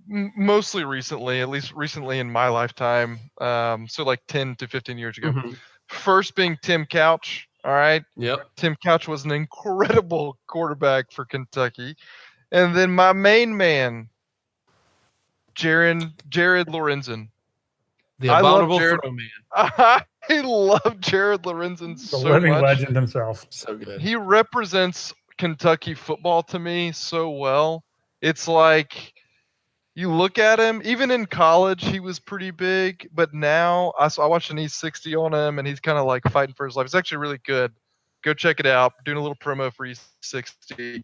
mostly recently, at least recently in my lifetime. So like 10 to 15 years ago. Mm-hmm. First being Tim Couch. All right. Yep. Tim Couch was an incredible quarterback for Kentucky. And then my main man, Jared Lorenzen. The abominable throw man. I love Jared Lorenzen so much. The living legend himself. So good. He represents Kentucky football to me so well. It's like, you look at him, even in college, he was pretty big, but now I watched an E60 on him, and he's kind of like fighting for his life. It's actually really good. Go check it out. Doing a little promo for E60.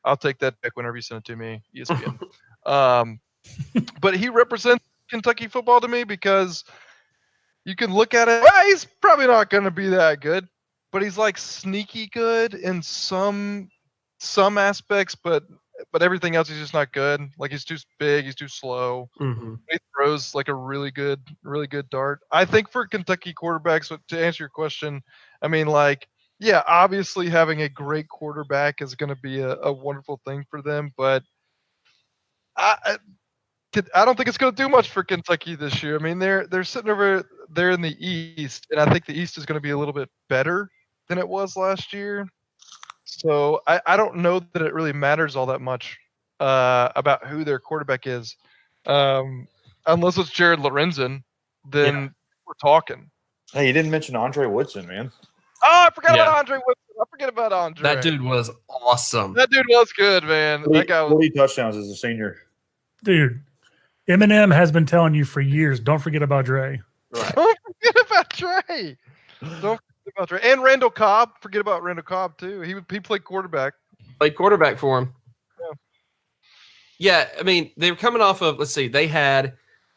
I'll take that back whenever you send it to me, ESPN. But he represents Kentucky football to me because you can look at it. Well, he's probably not going to be that good, but he's like sneaky good in some aspects, but everything else, he's just not good. Like he's too big, he's too slow. Mm-hmm. He throws like a really good dart. I think for Kentucky quarterbacks, to answer your question, obviously having a great quarterback is going to be a wonderful thing for them, but I don't think it's going to do much for Kentucky this year. They're sitting over there in the East, and I think the East is going to be a little bit better than it was last year. So I don't know that it really matters all that much about who their quarterback is. Unless it's Jared Lorenzen, then we're talking. Hey, you didn't mention Andre Woodson, man. Oh, I forgot about Andre Woodson. I forget about Andre. That dude was awesome. That dude was good, man. 40 touchdowns as a senior. Dude, Eminem has been telling you for years, don't forget about Dre. Right. Don't forget about Dre. And Randall Cobb. Forget about Randall Cobb too. He played quarterback. Played quarterback for him. Yeah, they were coming off of, let's see, they had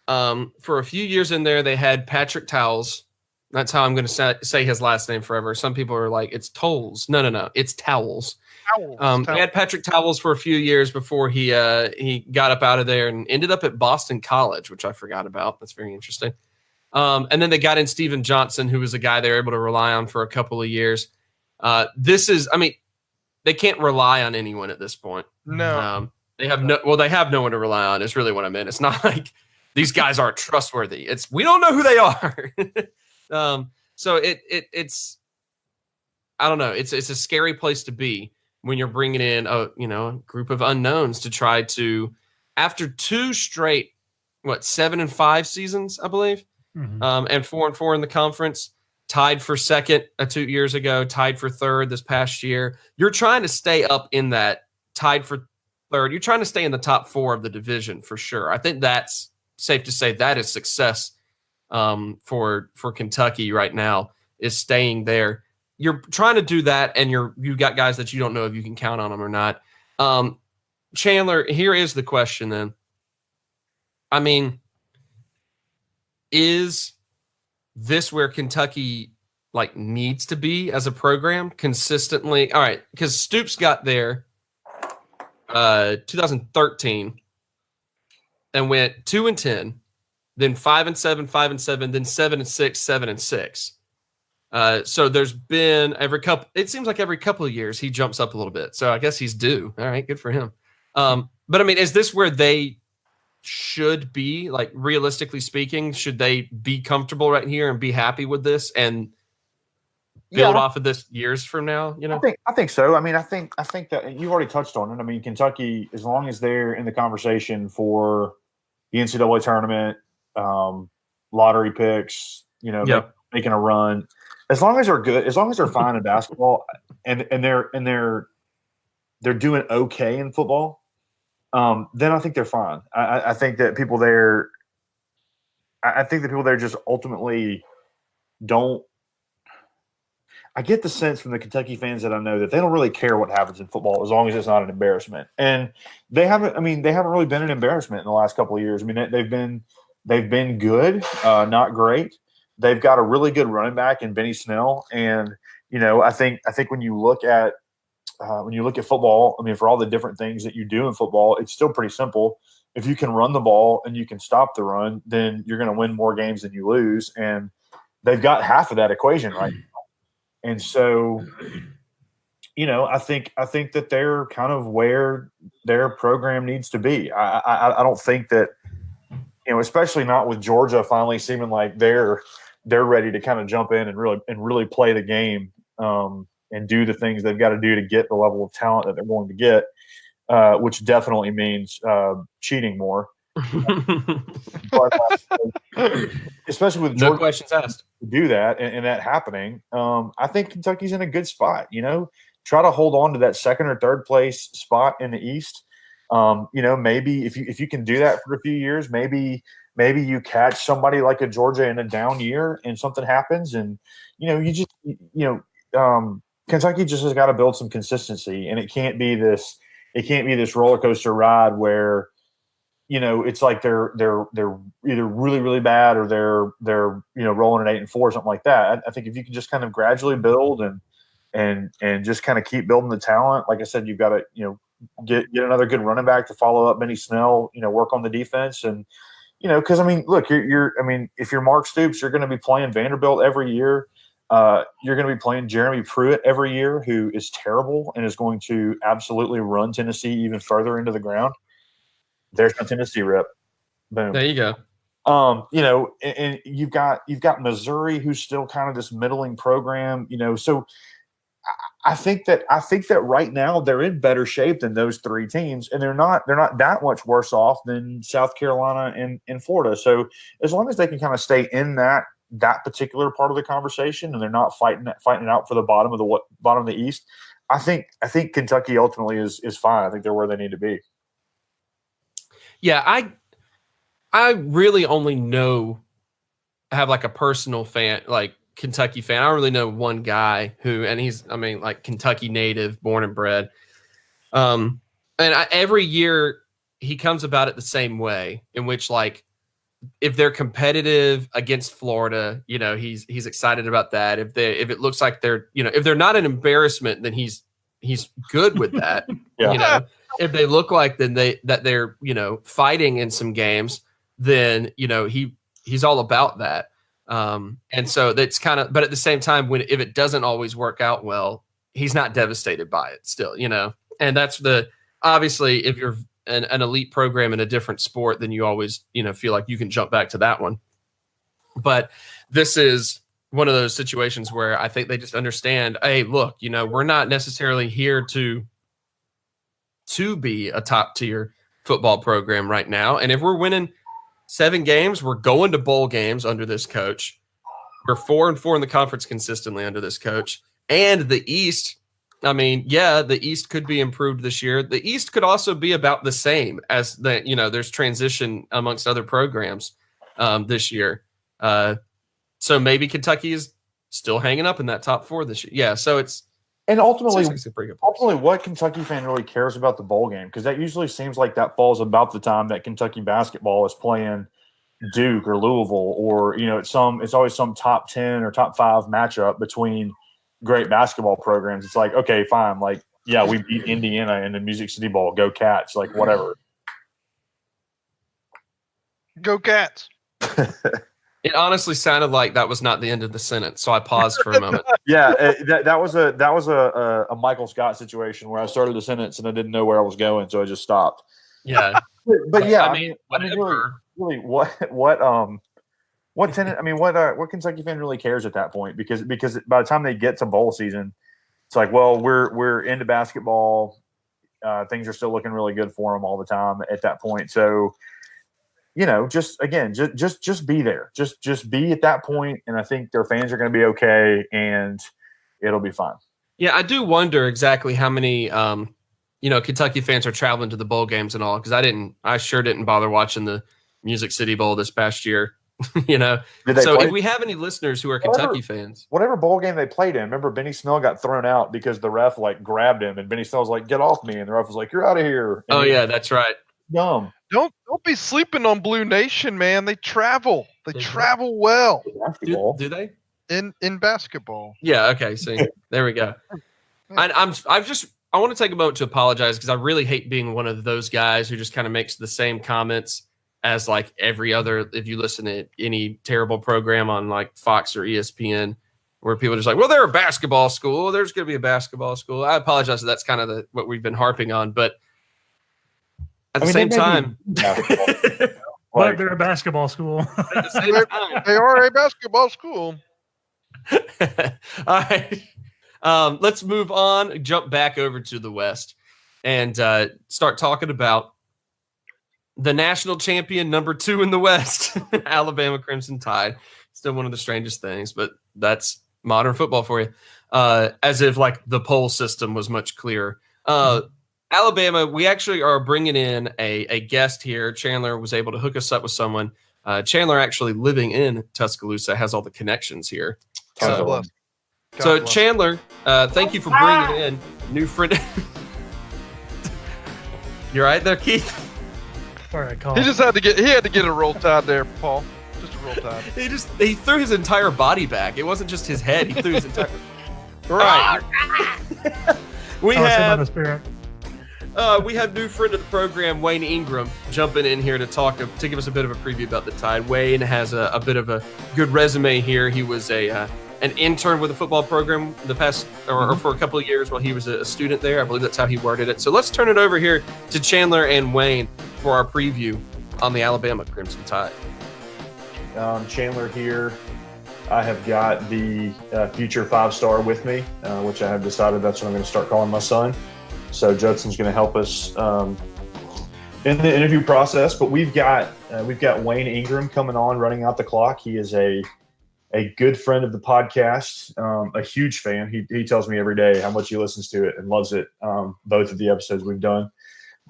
for a few years in there, they had Patrick Towles. That's how I'm going to say his last name forever. Some people are like, it's Tolles. No, it's Towles. They had Patrick Towles for a few years before he got up out of there and ended up at Boston College, which I forgot about. That's very interesting. And then they got in Steven Johnson, who was a guy they were able to rely on for a couple of years. They can't rely on anyone at this point. No. They have no one to rely on. Is really what I meant. It's not like these guys aren't trustworthy. We don't know who they are. So it's I don't know. It's a scary place to be when you're bringing in a group of unknowns to try to, after two straight 7-5 seasons, I believe. Mm-hmm. And 4-4 in the conference, tied for second 2 years ago, tied for third this past year. You're trying to stay up in that, tied for third. You're trying to stay in the top 4 of the division for sure. I think that's safe to say that is success for Kentucky right now is staying there. You're trying to do that, and you got guys that you don't know if you can count on them or not. Chandler, here is the question then. I mean, is this where Kentucky needs to be as a program consistently? All right, because Stoops got there 2013 and went 2-10, then 5-7, 5-7, then 7-6, 7-6. So there's been it seems like every couple of years he jumps up a little bit. So I guess he's due. All right, good for him. But I mean, is this where they should be, realistically speaking? Should they be comfortable right here and be happy with this and build off of this years from now? I think so. I mean, I think that you've already touched on it. I mean, Kentucky, as long as they're in the conversation for the NCAA tournament, lottery picks, making a run, as long as they're good, as long as they're fine in basketball, and they're doing okay in football, then I think they're fine. I think that people there, just ultimately don't. I get the sense from the Kentucky fans that I know that they don't really care what happens in football as long as it's not an embarrassment. And they haven't really been an embarrassment in the last couple of years. I mean, they've been good, not great. They've got a really good running back in Benny Snell. And, I think when you look at football, I mean, for all the different things that you do in football, it's still pretty simple. If you can run the ball and you can stop the run, then you're going to win more games than you lose. And they've got half of that equation right now. And so, I think that they're kind of where their program needs to be. I don't think that, especially not with Georgia finally seeming like they're ready to kind of jump in and really play the game and do the things they've got to do to get the level of talent that they're going to get, which definitely means cheating more. But, especially with Georgia, no questions asked, to do that and that happening, I think Kentucky's in a good spot. Try to hold on to that second or third place spot in the East. Maybe if you can do that for a few years, maybe you catch somebody like a Georgia in a down year and something happens, and Kentucky just has got to build some consistency, and it can't be this roller coaster ride where it's like they're either really, really bad or they're rolling at 8-4 or something like that. I think if you can just kind of gradually build and just kind of keep building the talent, like I said, you've got to get another good running back to follow up Benny Snell, work on the defense, and because I mean, look, if you're Mark Stoops, you're going to be playing Vanderbilt every year. You're going to be playing Jeremy Pruitt every year, who is terrible and is going to absolutely run Tennessee even further into the ground. There's my Tennessee rep. Boom. There you go. And you've got Missouri, who's still kind of this middling program. So I think that right now they're in better shape than those three teams, and they're not that much worse off than South Carolina and Florida. So as long as they can kind of stay in that particular part of the conversation, and they're not fighting it out for the bottom of the East, I think Kentucky ultimately is fine. I think they're where they need to be. Yeah, I really only have a personal fan, Kentucky fan. I don't really know one guy and he's, Kentucky native, born and bred. Every year he comes about it the same way, in which if they're competitive against Florida, he's excited about that. If it looks like they're, if they're not an embarrassment, then he's good with that. Yeah. If they look like they're fighting in some games, then he's all about that. And so that's kind of, but at the same time, if it doesn't always work out well, he's not devastated by it still, and that's obviously if you're an elite program in a different sport, then you always, feel like you can jump back to that one. But this is one of those situations where I think they just understand, hey, look, we're not necessarily here to be a top tier football program right now. And if we're winning 7 games, we're going to bowl games under this coach. We're 4-4 in the conference consistently under this coach. And the East, the East could be improved this year. The East could also be about the same as there's transition amongst other programs this year. So maybe Kentucky is still hanging up in that top 4 this year. Yeah, so it's ultimately, it's a pretty good place. what Kentucky fan really cares about the bowl game, because that usually seems like that falls about the time that Kentucky basketball is playing Duke or Louisville, or it's always some top 10 or top 5 matchup between great basketball programs. It's like, okay, fine, like, yeah, we beat Indiana in the Music City Bowl, go Cats, like whatever. Go Cats. It honestly sounded like that was not the end of the sentence, so I paused for a moment. Yeah, that was a Michael Scott situation where I started the sentence and I didn't know where I was going, so I just stopped. Yeah, but yeah, I mean really, what Kentucky fan really cares at that point? Because by the time they get to bowl season, it's like, well, we're into basketball. Things are still looking really good for them all the time at that point. So, just be there. Just be at that point, and I think their fans are going to be okay, and it'll be fine. Yeah, I do wonder exactly how many Kentucky fans are traveling to the bowl games and all, because I sure didn't bother watching the Music City Bowl this past year. So if we have any listeners who are Kentucky fans, whatever bowl game they played in, remember Benny Snell got thrown out because the ref grabbed him, and Benny Snell was like, "Get off me!" and the ref was like, "You're out of here." And that's right. Dumb. Don't be sleeping on Blue Nation, man. They travel. They travel well. Do they? In basketball. Yeah. Okay. See, there we go. I want to take a moment to apologize, because I really hate being one of those guys who just kind of makes the same comments as like every other. If you listen to any terrible program on like Fox or ESPN, where people are just like, well, they're a basketball school, there's going to be a basketball school. I apologize. That's kind of what we've been harping on, but at the same time, but they're a basketball school. At the same time, they are a basketball school. All right. Let's move on, jump back over to the West, and start talking about the national champion, number 2 in the West, Alabama Crimson Tide. Still one of the strangest things, but that's modern football for you. As if like the poll system was much clearer. Alabama, we actually are bringing in a guest here. Chandler was able to hook us up with someone. Chandler actually living in Tuscaloosa has all the connections here. So Chandler, thank you for bringing in new friend. You right there, Keith? All right, he had to get a roll tide there, Paul. Just a roll tide. He threw his entire body back. It wasn't just his head. He threw his entire. All right. We have new friend of the program, Wayne Ingram, jumping in here to give us a bit of a preview about the Tide. Wayne has a bit of a good resume here. He was an intern with the football program the past or for a couple of years while he was a student there. I believe that's how he worded it. So let's turn it over here to Chandler and Wayne for our preview on the Alabama Crimson Tide. Chandler here. I have got the future 5-star with me, which I have decided that's what I'm going to start calling my son. So Judson's going to help us in the interview process. But we've got Wayne Ingram coming on, running out the clock. He is a good friend of the podcast, a huge fan. He tells me every day how much he listens to it and loves it. Both of the episodes we've done.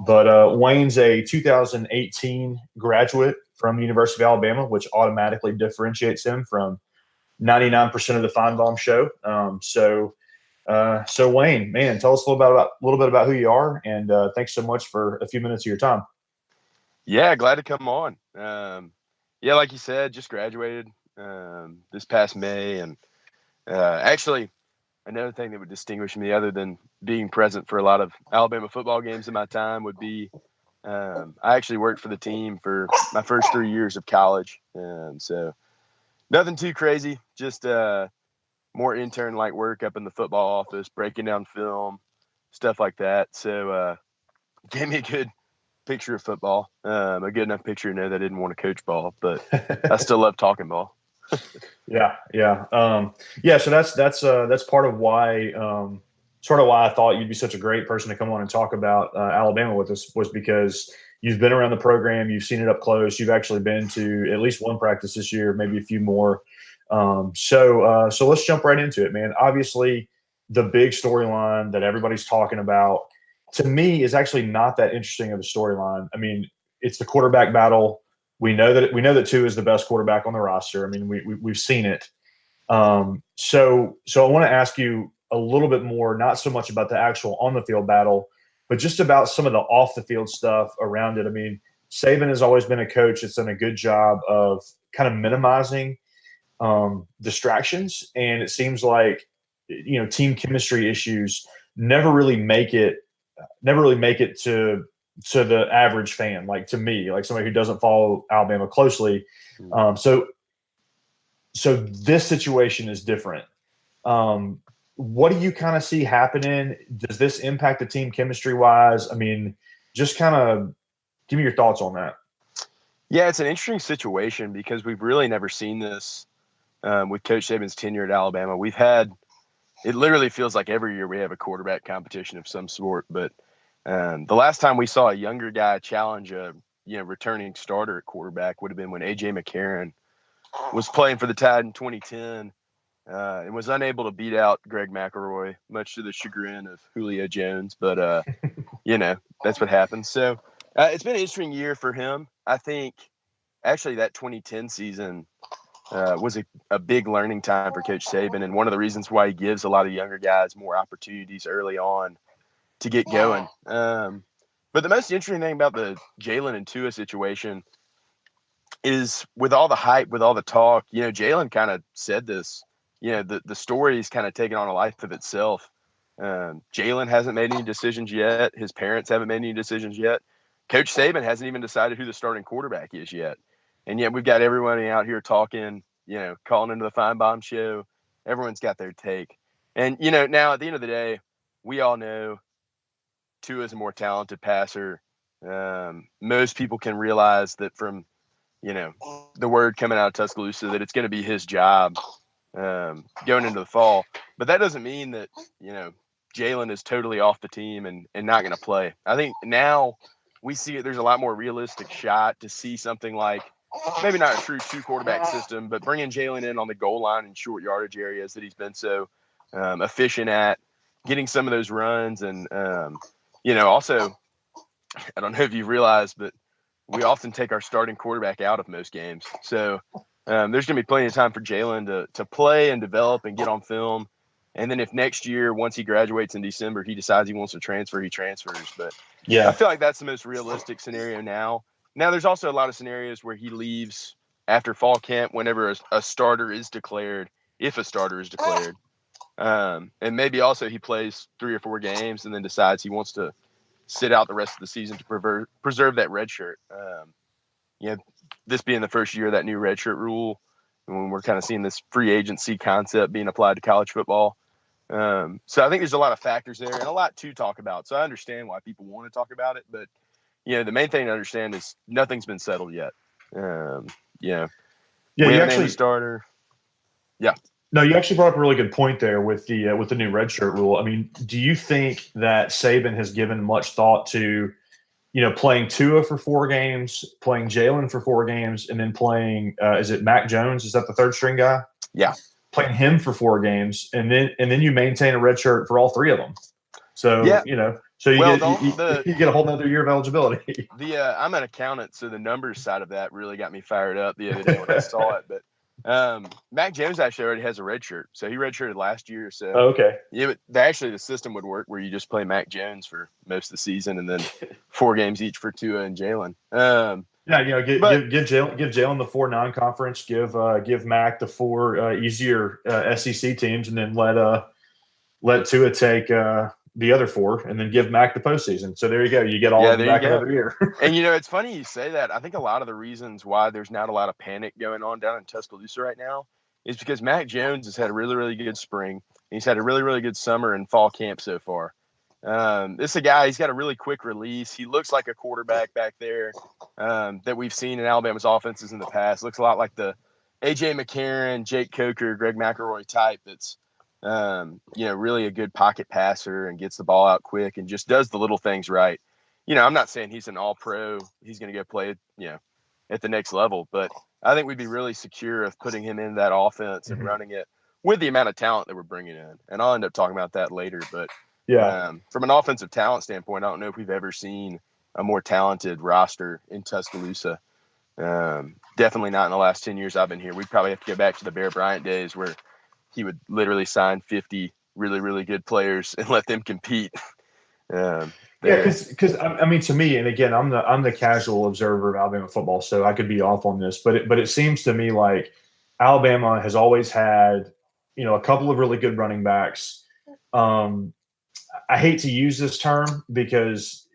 But Wayne's a 2018 graduate from the University of Alabama, which automatically differentiates him from 99% of the Feinbaum show. So Wayne, man, tell us a little bit about who you are, and thanks so much for a few minutes of your time. Yeah, glad to come on. Like you said, just graduated this past May, and actually another thing that would distinguish me, other than being present for a lot of Alabama football games in my time, would be I actually worked for the team for my first 3 years of college, so nothing too crazy, just more intern-like work up in the football office, breaking down film, stuff like that. So gave me a good picture of football, a good enough picture to know that I didn't want to coach ball, but I still love talking ball. Yeah. So that's part of why, sort of why I thought you'd be such a great person to come on and talk about Alabama with us, was because you've been around the program, you've seen it up close, you've actually been to at least one practice this year, maybe a few more. So let's jump right into it, man. Obviously, the big storyline that everybody's talking about, to me, is actually not that interesting of a storyline. I mean, it's the quarterback battle. We know that Tua is the best quarterback on the roster. I mean, we've seen it. So I want to ask you a little bit more, not so much about the actual on the field battle, but just about some of the off the field stuff around it. I mean, Saban has always been a coach that's done a good job of kind of minimizing distractions, and it seems like team chemistry issues never really make it to the average fan, like to me, like somebody who doesn't follow Alabama closely. So this situation is different. What do you kind of see happening? Does this impact the team chemistry wise? I mean, just kind of give me your thoughts on that. Yeah, it's an interesting situation because we've really never seen this with Coach Saban's tenure at Alabama. It literally feels like every year we have a quarterback competition of some sort. But the last time we saw a younger guy challenge a returning starter at quarterback would have been when A.J. McCarron was playing for the Tide in 2010 and was unable to beat out Greg McElroy, much to the chagrin of Julio Jones. But, that's what happens. So it's been an interesting year for him. I think actually that 2010 season was a big learning time for Coach Saban, and one of the reasons why he gives a lot of younger guys more opportunities early on to get going. But the most interesting thing about the Jalen and Tua situation is with all the hype, with all the talk, Jalen kind of said this, the story's kind of taken on a life of itself. Jalen hasn't made any decisions yet. His parents haven't made any decisions yet. Coach Saban hasn't even decided who the starting quarterback is yet. And yet we've got everybody out here talking, calling into the Feinbaum show. Everyone's got their take. And, now at the end of the day, we all know Tua is a more talented passer. Most people can realize that from, the word coming out of Tuscaloosa that it's going to be his job going into the fall. But that doesn't mean that, Jalen is totally off the team and not going to play. I think now we see it. There's a lot more realistic shot to see something like maybe not a true two-quarterback system, but bringing Jalen in on the goal line and short yardage areas that he's been so efficient at, getting some of those runs. And, also, I don't know if you've realized, but we often take our starting quarterback out of most games. So there's going to be plenty of time for Jalen to play and develop and get on film. And then if next year, once he graduates in December, he decides he wants to transfer, he transfers. But yeah, I feel like that's the most realistic scenario now. Now, there's also a lot of scenarios where he leaves after fall camp whenever a starter is declared, if a starter is declared. And maybe also he plays 3 or 4 games and then decides he wants to sit out the rest of the season to preserve that red shirt. This being the first year of that new red shirt rule, and when we're kind of seeing this free agency concept being applied to college football. So I think there's a lot of factors there and a lot to talk about. So I understand why people want to talk about it, but the main thing to understand is nothing's been settled yet. We haven't named a starter. Yeah. No, you actually brought up a really good point there with the new redshirt rule. I mean, do you think that Saban has given much thought to, playing Tua for 4 games, playing Jalen for 4 games, and then playing is it Mac Jones? Is that the third string guy? Yeah. Playing him for 4 games, and then you maintain a redshirt for all 3 of them. So So you get a whole nother year of eligibility. I'm an accountant, so the numbers side of that really got me fired up the other day when I saw it. But Mac Jones actually already has a red shirt, so he redshirted last year. So okay, yeah, but the system would work where you just play Mac Jones for most of the season, and then 4 games each for Tua and Jalen. Give Jalen the 4 non-conference, give Mac the 4 easier SEC teams, and then let Tua take the other 4, and then give Mac the postseason. So there you go. You get all of them back another year. And, it's funny you say that. I think a lot of the reasons why there's not a lot of panic going on down in Tuscaloosa right now is because Mac Jones has had a really, really good spring. He's had a really, really good summer and fall camp so far. This is a guy, he's got a really quick release. He looks like a quarterback back there that we've seen in Alabama's offenses in the past. Looks a lot like the A.J. McCarron, Jake Coker, Greg McElroy type that's really a good pocket passer and gets the ball out quick and just does the little things right. I'm not saying he's an all-pro. He's going to go play, at the next level, but I think we'd be really secure of putting him in that offense and running it with the amount of talent that we're bringing in. And I'll end up talking about that later. But from an offensive talent standpoint, I don't know if we've ever seen a more talented roster in Tuscaloosa. Definitely not in the last 10 years I've been here. We'd probably have to go back to the Bear Bryant days where he would literally sign 50 really, really good players and let them compete. Yeah, because I mean, to me, and again, I'm the casual observer of Alabama football, so I could be off on this, but it seems to me like Alabama has always had, a couple of really good running backs. I hate to use this term because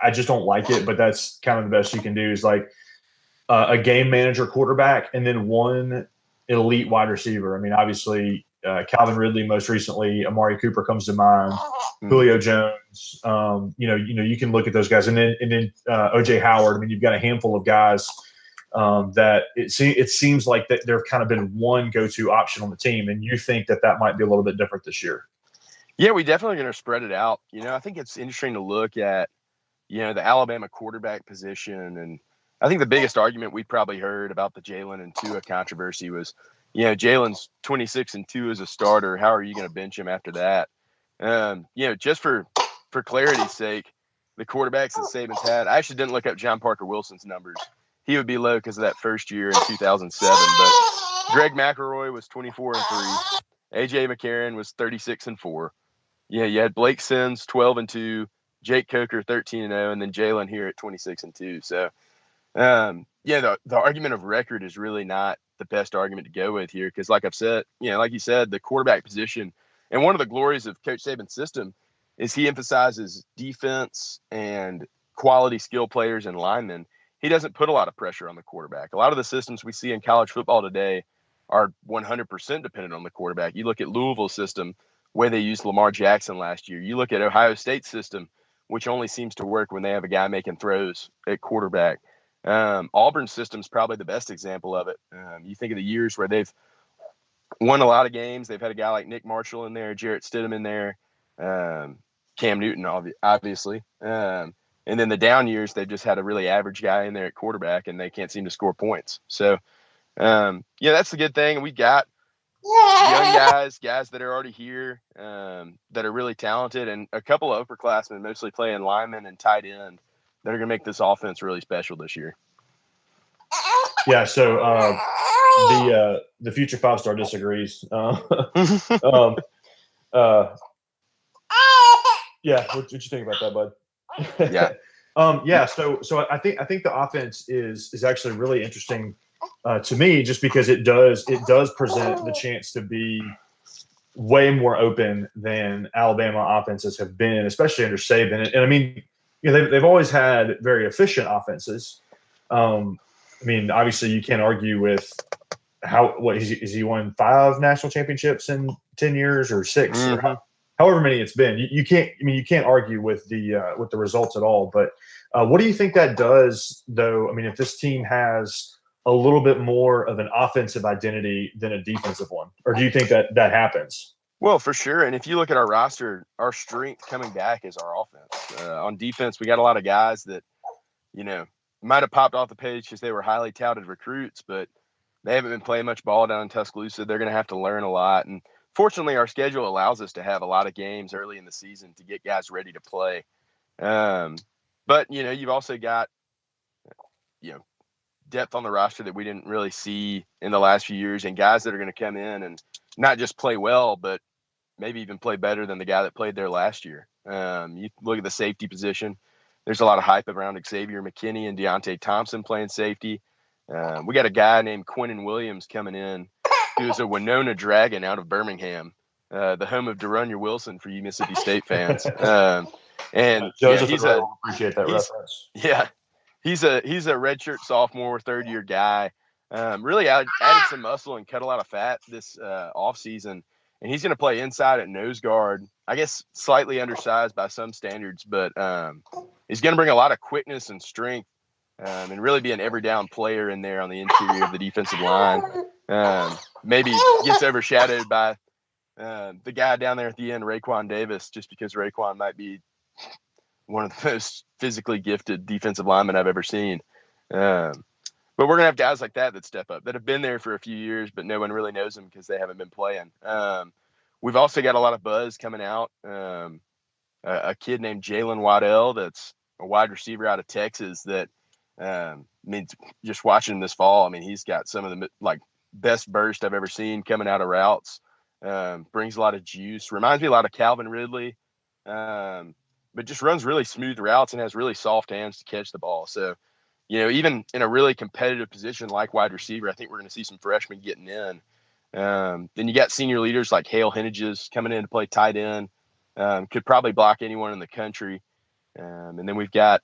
I just don't like it, but that's kind of the best you can do is like a game manager quarterback and then one elite wide receiver. I mean, obviously, Calvin Ridley most recently, Amari Cooper comes to mind, Julio Jones. You can look at those guys, and then OJ Howard. I mean, you've got a handful of guys that it seems like that there have kind of been one go-to option on the team, and you think that might be a little bit different this year. Yeah, we definitely going to spread it out. I think it's interesting to look at, the Alabama quarterback position. And I think the biggest argument we probably heard about the Jalen and Tua controversy was, Jalen's 26-2 as a starter. How are you going to bench him after that? Just for clarity's sake, the quarterbacks that Saban's had, I actually didn't look up John Parker Wilson's numbers. He would be low because of that first year in 2007. But Greg McElroy was 24-3. AJ McCarron was 36-4. Yeah, you had Blake Sims 12-2, Jake Coker 13-0, and then Jalen here at 26-2. So, the argument of record is really not the best argument to go with here because, like I've said, like you said, the quarterback position, and one of the glories of Coach Saban's system is he emphasizes defense and quality skill players and linemen. He doesn't put a lot of pressure on the quarterback. A lot of the systems we see in college football today are 100% dependent on the quarterback. You look at Louisville's system, where they used Lamar Jackson last year. You look at Ohio State's system, which only seems to work when they have a guy making throws at quarterback. Auburn's system is probably the best example of it. You think of the years where they've won a lot of games. They've had a guy like Nick Marshall in there, Jarrett Stidham in there, Cam Newton, obviously. And then the down years, they've just had a really average guy in there at quarterback, and they can't seem to score points. So, that's the good thing. We got young guys that are already here, that are really talented, and a couple of upperclassmen, mostly playing linemen and tight end, that are going to make this offense really special this year. Yeah. So the future 5-star disagrees. Yeah. What you think about that, bud? Yeah. So I think the offense is actually really interesting to me, just because it does present the chance to be way more open than Alabama offenses have been, especially under Saban. And I mean, they've always had very efficient offenses. I mean, obviously, you can't argue with is he won 5 national championships in 10 years or 6, or however many it's been. You can't argue with the results at all. But what do you think that does, though? I mean, if this team has a little bit more of an offensive identity than a defensive one, or do you think that happens? Well, for sure. And if you look at our roster, our strength coming back is our offense. On defense, we got a lot of guys that, might have popped off the page because they were highly touted recruits, but they haven't been playing much ball down in Tuscaloosa. They're going to have to learn a lot. And fortunately, our schedule allows us to have a lot of games early in the season to get guys ready to play. But, you've also got, depth on the roster that we didn't really see in the last few years, and guys that are going to come in and not just play well, but maybe even play better than the guy that played there last year. You look at the safety position. There's a lot of hype around Xavier McKinney and Deontay Thompson playing safety. We got a guy named Quinnen Williams coming in, who is a Winona Dragon out of Birmingham, the home of De'Runnya Wilson for you Mississippi State fans. And Joseph, he's appreciate that reference. Yeah. He's a redshirt sophomore, third-year guy. Really added some muscle and cut a lot of fat this offseason. And he's going to play inside at nose guard. I guess slightly undersized by some standards, but he's going to bring a lot of quickness and strength, and really be an every down player in there on the interior of the defensive line. Maybe gets overshadowed by the guy down there at the end, Raekwon Davis, just because Raekwon might be one of the most physically gifted defensive linemen I've ever seen. But we're going to have guys like that step up, that have been there for a few years, but no one really knows them because they haven't been playing. We've also got a lot of buzz coming out. A kid named Jalen Waddell, that's a wide receiver out of Texas, that mean, just watching him this fall, I mean, he's got some of the like best burst I've ever seen coming out of routes. Brings a lot of juice. Reminds me a lot of Calvin Ridley, but just runs really smooth routes and has really soft hands to catch the ball. So, even in a really competitive position like wide receiver, I think we're going to see some freshmen getting in. Then you got senior leaders like Hale Henniges coming in to play tight end. Could probably block anyone in the country. And then we've got,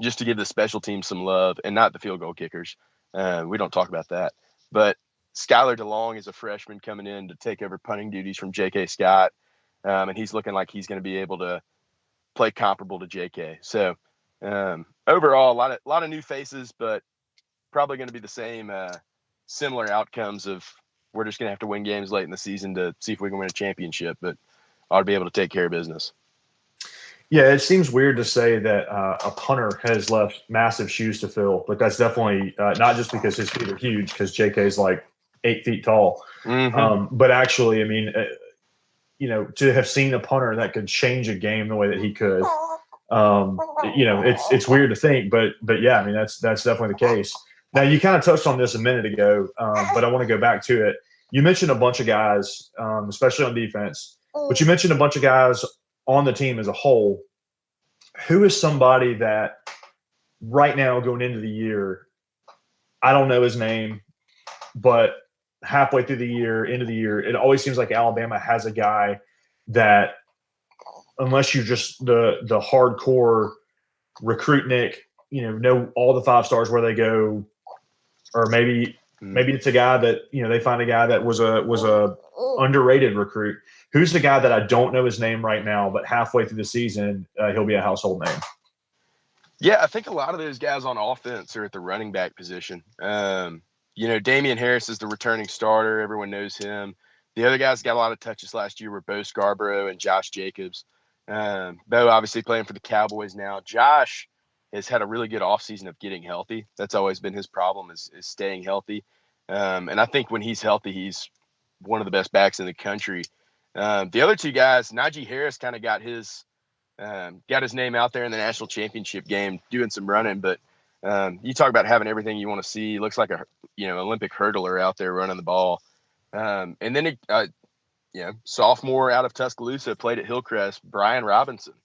just to give the special teams some love, and not the field goal kickers. We don't talk about that. But Skylar DeLong is a freshman coming in to take over punting duties from J.K. Scott. And he's looking like he's going to be able to play comparable to J.K. So overall, a lot of new faces, but probably going to be the same similar outcomes of we're just going to have to win games late in the season to see if we can win a championship, but ought to be able to take care of business. Yeah, it seems weird to say that a punter has left massive shoes to fill, but that's definitely not just because his feet are huge, because JK is like 8 feet tall. But actually, I mean, to have seen a punter that could change a game the way that he could, it's weird to think, but yeah, I mean, that's definitely the case. Now, you kind of touched on this a minute ago, but I want to go back to it. You mentioned a bunch of guys, especially on defense, but you mentioned a bunch of guys on the team as a whole. Who is somebody that right now going into the year, I don't know his name, but halfway through the year, end of the year, it always seems like Alabama has a guy that, unless you're just the hardcore recruitnik, know all the 5 stars where they go, or maybe it's a guy that, they find a guy that was a underrated recruit. Who's the guy that I don't know his name right now, but halfway through the season, he'll be a household name? Yeah, I think a lot of those guys on offense are at the running back position. Damian Harris is the returning starter. Everyone knows him. The other guys got a lot of touches last year were Bo Scarborough and Josh Jacobs. Bo obviously playing for the Cowboys now. Josh has had a really good offseason of getting healthy. That's always been his problem is staying healthy. And I think when he's healthy, he's one of the best backs in the country. The other 2 guys, Najee Harris kind of got his name out there in the national championship game doing some running, but you talk about having everything you want to see. Looks like a Olympic hurdler out there running the ball. And then sophomore out of Tuscaloosa, played at Hillcrest, Brian Robinson,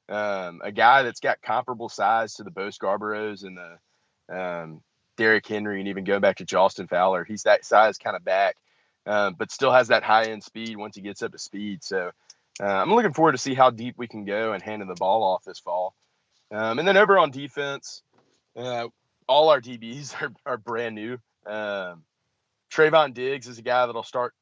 a guy that's got comparable size to the Bo Scarboroughs and the Derrick Henry, and even going back to Justin Fowler. He's that size kind of back, but still has that high end speed once he gets up to speed. So I'm looking forward to see how deep we can go and handing the ball off this fall. And then over on defense, all our DBs are brand new. Trayvon Diggs is a guy that'll start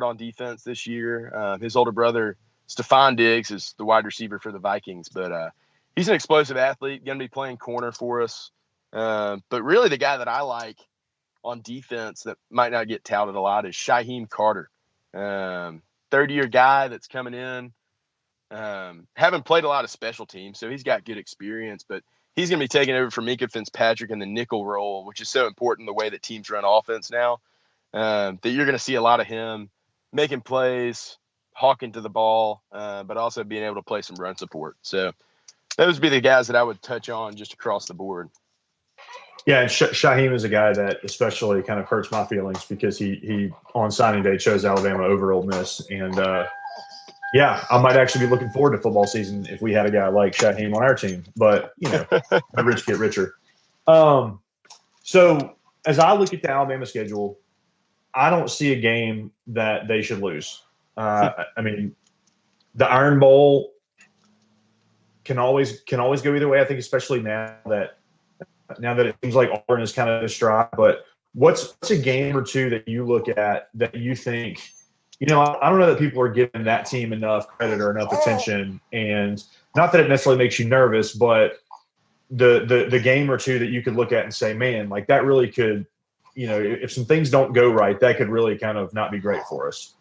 on defense this year. His older brother, Stephon Diggs, is the wide receiver for the Vikings, but he's an explosive athlete, going to be playing corner for us. But really the guy that I like on defense that might not get touted a lot is Shaheem Carter. Third-year guy that's coming in. Haven't played a lot of special teams, so he's got good experience, but he's going to be taking over for Minkah Fitzpatrick in the nickel role, which is so important the way that teams run offense now, that you're going to see a lot of him making plays, hawking to the ball, but also being able to play some run support. So those would be the guys that I would touch on just across the board. Yeah, and Shaheem is a guy that especially kind of hurts my feelings because he on signing day chose Alabama over Ole Miss. And, I might actually be looking forward to football season if we had a guy like Shaheem on our team. But, the rich get richer. So as I look at the Alabama schedule, I don't see a game that they should lose. I mean, the Iron Bowl can always go either way. I think especially now that it seems like Auburn is kind of distraught. But what's a game or two that you look at that you think, I don't know that people are giving that team enough credit or enough attention, and not that it necessarily makes you nervous, but the game or two that you could look at and say, man, like that really could, if some things don't go right, that could really kind of not be great for us.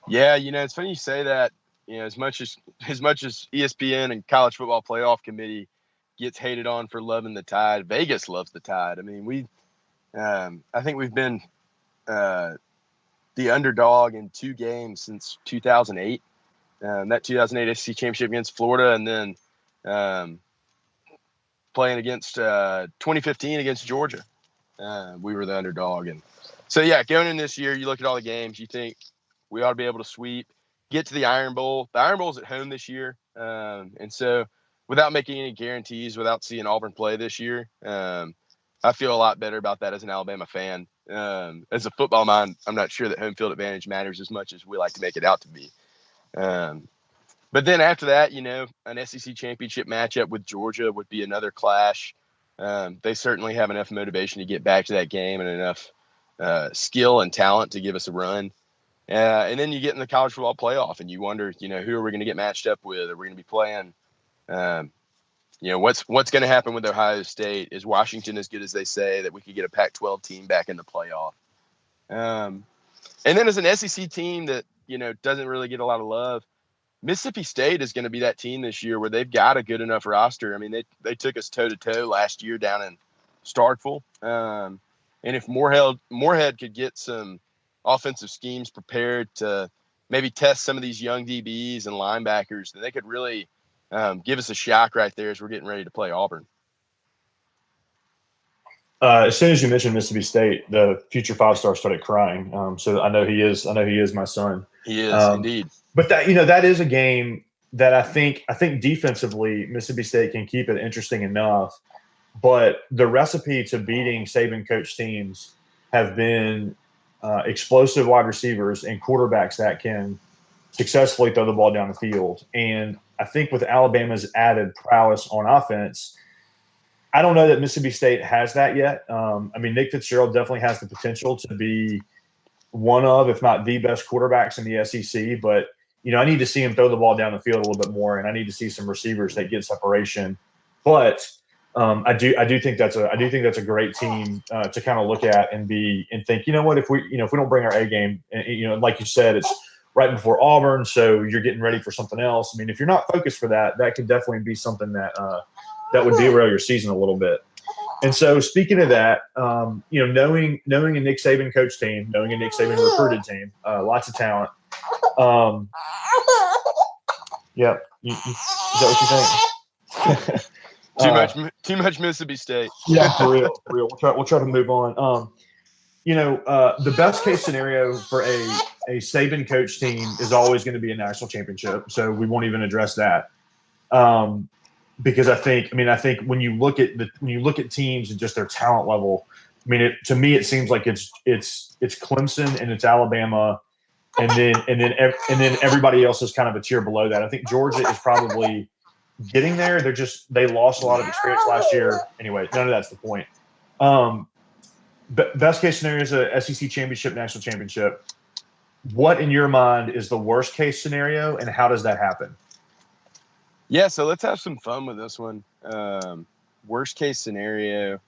Yeah, it's funny you say that. As much as ESPN and College Football Playoff Committee gets hated on for loving the Tide, Vegas loves the Tide. I mean, I think we've been the underdog in 2 games since 2008. That 2008 SEC championship against Florida, and then playing against 2015 against Georgia. We were the underdog. And so, yeah, going in this year, you look at all the games, you think we ought to be able to sweep, get to the Iron Bowl. The Iron Bowl's at home this year. And so without making any guarantees, without seeing Auburn play this year, I feel a lot better about that as an Alabama fan. As a football mind, I'm not sure that home field advantage matters as much as we like to make it out to be. But then after that, an SEC championship matchup with Georgia would be another clash. They certainly have enough motivation to get back to that game and enough skill and talent to give us a run. And then you get in the college football playoff and you wonder, who are we going to get matched up with? Are we going to be playing? What's going to happen with Ohio State? Is Washington as good as they say that we could get a Pac-12 team back in the playoff? And then as an SEC team that, doesn't really get a lot of love, Mississippi State is going to be that team this year where they've got a good enough roster. I mean, they took us toe-to-toe last year down in Starkville. And if Moorhead could get some offensive schemes prepared to maybe test some of these young DBs and linebackers, then they could really give us a shock right there as we're getting ready to play Auburn. As soon as you mentioned Mississippi State, the future 5-star started crying. So I know he is my son. He is indeed. But that is a game that I think defensively Mississippi State can keep it interesting enough. But the recipe to beating Saban coach teams have been explosive wide receivers and quarterbacks that can successfully throw the ball down the field. And I think with Alabama's added prowess on offense, I don't know that Mississippi State has that yet. Nick Fitzgerald definitely has the potential to be one of, if not the best quarterbacks in the SEC. But, I need to see him throw the ball down the field a little bit more, and I need to see some receivers that get separation. But I do think that's a great team to kind of look at and think, if we don't bring our A game, and, like you said, it's right before Auburn, so you're getting ready for something else. I mean, if you're not focused for that, that could definitely be something that would derail your season a little bit. And so, speaking of that, knowing a Nick Saban coach team, knowing a Nick Saban recruited team, lots of talent. Yeah, is that what you think? Too much Mississippi State. Yeah, for real. We'll try to move on. The best case scenario for a Saban coach team is always going to be a national championship. So we won't even address that. Because I think when you look at teams and just their talent level, to me it seems like it's Clemson and it's Alabama, and then everybody else is kind of a tier below that. I think Georgia is probably getting there. They lost a lot of experience last year. Anyway, none of that's the point. Best case scenario is a SEC championship, national championship. What in your mind is the worst case scenario, and how does that happen? Yeah, so let's have some fun with this one. Worst case scenario,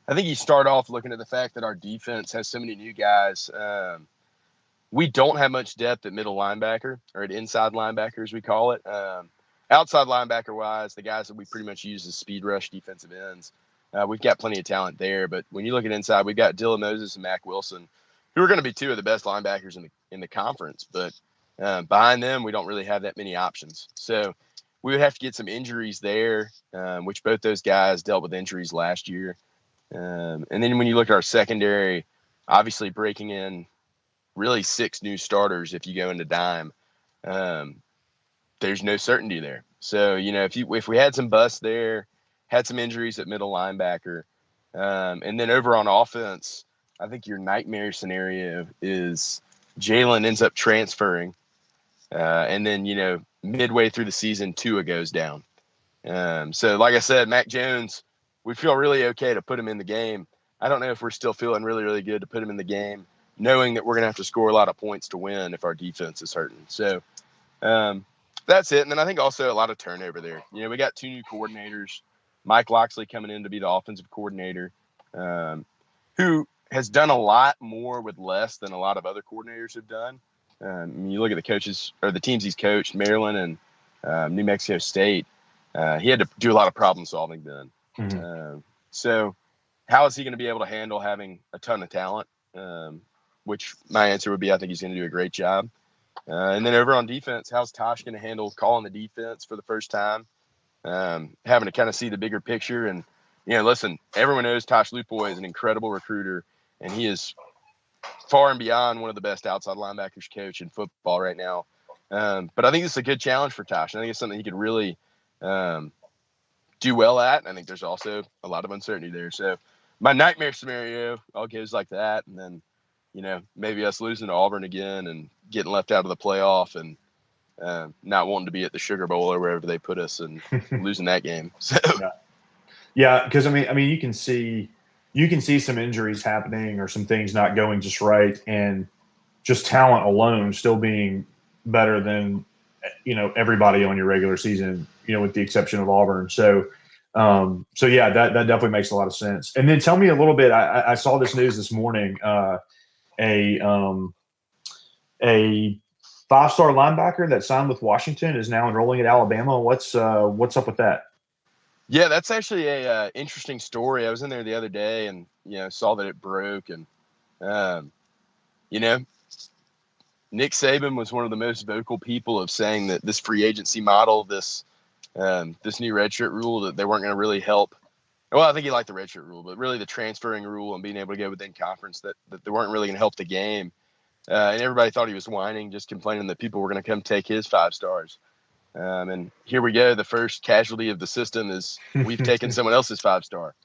I think you start off looking at the fact that our defense has so many new guys. We don't have much depth at middle linebacker, or at inside linebacker, as we call it. Outside linebacker-wise, the guys that we pretty much use as speed rush defensive ends, we've got plenty of talent there. But when you look at inside, we've got Dylan Moses and Mac Wilson, who are going to be two of the best linebackers in the conference. But behind them, we don't really have that many options. So we would have to get some injuries there, which both those guys dealt with injuries last year. And then when you look at our secondary, obviously breaking in really 6 new starters if you go into dime, there's no certainty there. So, if we had some busts there, had some injuries at middle linebacker, and then over on offense, I think your nightmare scenario is Jalen ends up transferring, and then, midway through the season, Tua goes down. So like I said, Mac Jones, we feel really okay to put him in the game. I don't know if we're still feeling really, really good to put him in the game, knowing that we're going to have to score a lot of points to win if our defense is hurting. So that's it. And then I think also a lot of turnover there. We got 2 new coordinators, Mike Loxley coming in to be the offensive coordinator, who has done a lot more with less than a lot of other coordinators have done. You look at the coaches or the teams he's coached, Maryland and New Mexico State. He had to do a lot of problem solving then. Mm-hmm. So how is he going to be able to handle having a ton of talent? Which my answer would be, I think he's going to do a great job. And then over on defense, how's Tosh going to handle calling the defense for the first time? Having to kind of see the bigger picture and listen, everyone knows Tosh Lupoy is an incredible recruiter, and he is far and beyond one of the best outside linebackers coach in football right now. But I think this is a good challenge for Tosh. I think it's something he could really do well at. I think there's also a lot of uncertainty there. So my nightmare scenario all goes like that. And then, maybe us losing to Auburn again and getting left out of the playoff and not wanting to be at the Sugar Bowl or wherever they put us and losing that game. So yeah, because I mean, you can see some injuries happening or some things not going just right, and just talent alone still being better than everybody on your regular season, with the exception of Auburn. So yeah, that definitely makes a lot of sense. And then tell me a little bit. I saw this news this morning. A 5-star linebacker that signed with Washington is now enrolling at Alabama. What's up with that? Yeah, that's actually a interesting story. I was in there the other day and saw that it broke, and Nick Saban was one of the most vocal people of saying that this free agency model, this new redshirt rule, that they weren't going to really help. Well, I think he liked the redshirt rule, but really the transferring rule and being able to go within conference, that they weren't really going to help the game. And everybody thought he was whining, just complaining that people were going to come take his 5 stars. And here we go. The first casualty of the system is we've taken someone else's 5-star.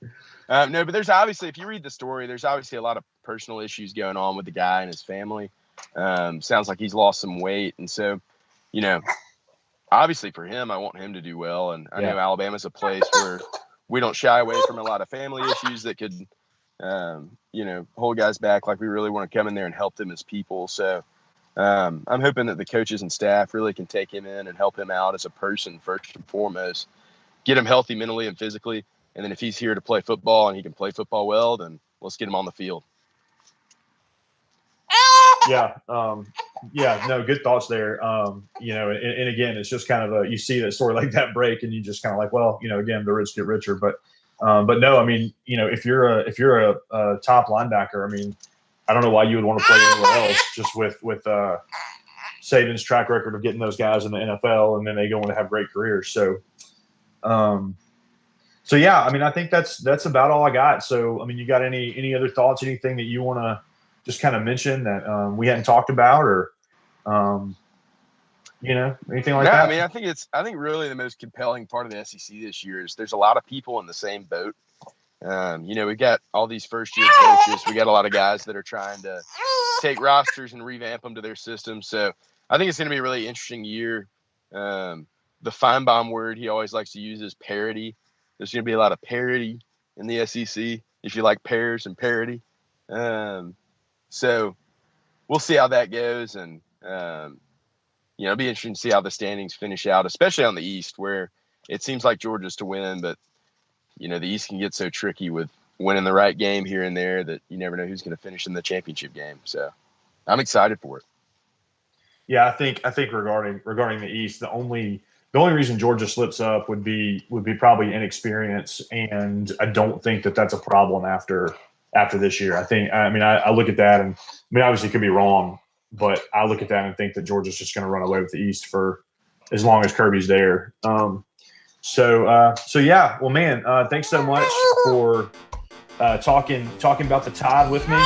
No, but there's obviously, if you read the story, there's obviously a lot of personal issues going on with the guy and his family. Sounds like he's lost some weight. And so, obviously for him, I want him to do well. And I know Alabama's a place where we don't shy away from a lot of family issues that could, hold guys back. Like, we really want to come in there and help them as people. So I'm hoping that the coaches and staff really can take him in and help him out as a person first and foremost, get him healthy mentally and physically. And then if he's here to play football and he can play football well, then let's get him on the field. Yeah. No, good thoughts there. And again, it's just kind of you see that story like that break and you just kind of like, well, again, the rich get richer, but no, I mean, if you're a top linebacker, I mean, I don't know why you would want to play anywhere else, just with Saban's track record of getting those guys in the NFL, and then they go on to have great careers. So yeah, I mean, I think that's about all I got. So, I mean, you got any other thoughts, anything that you want to just kind of mention that we hadn't talked about, or anything like that? I mean, I think really the most compelling part of the SEC this year is there's a lot of people in the same boat. We've got all these first-year coaches. We got a lot of guys that are trying to take rosters and revamp them to their system. So I think it's going to be a really interesting year. The Feinbaum word he always likes to use is parity. There's going to be a lot of parity in the SEC, if you like pears and parity. So we'll see how that goes. And, it'll be interesting to see how the standings finish out, especially on the East, where it seems like Georgia's to win, but the East can get so tricky with winning the right game here and there that you never know who's going to finish in the championship game. So I'm excited for it. Yeah, I think regarding the East, the only reason Georgia slips up would be probably inexperience, and I don't think that's a problem after this year. I look at that, and I mean, obviously it could be wrong, but I look at that and think that Georgia's just going to run away with the East for as long as Kirby's there. So yeah, well, man, thanks so much for talking about the Tide with me.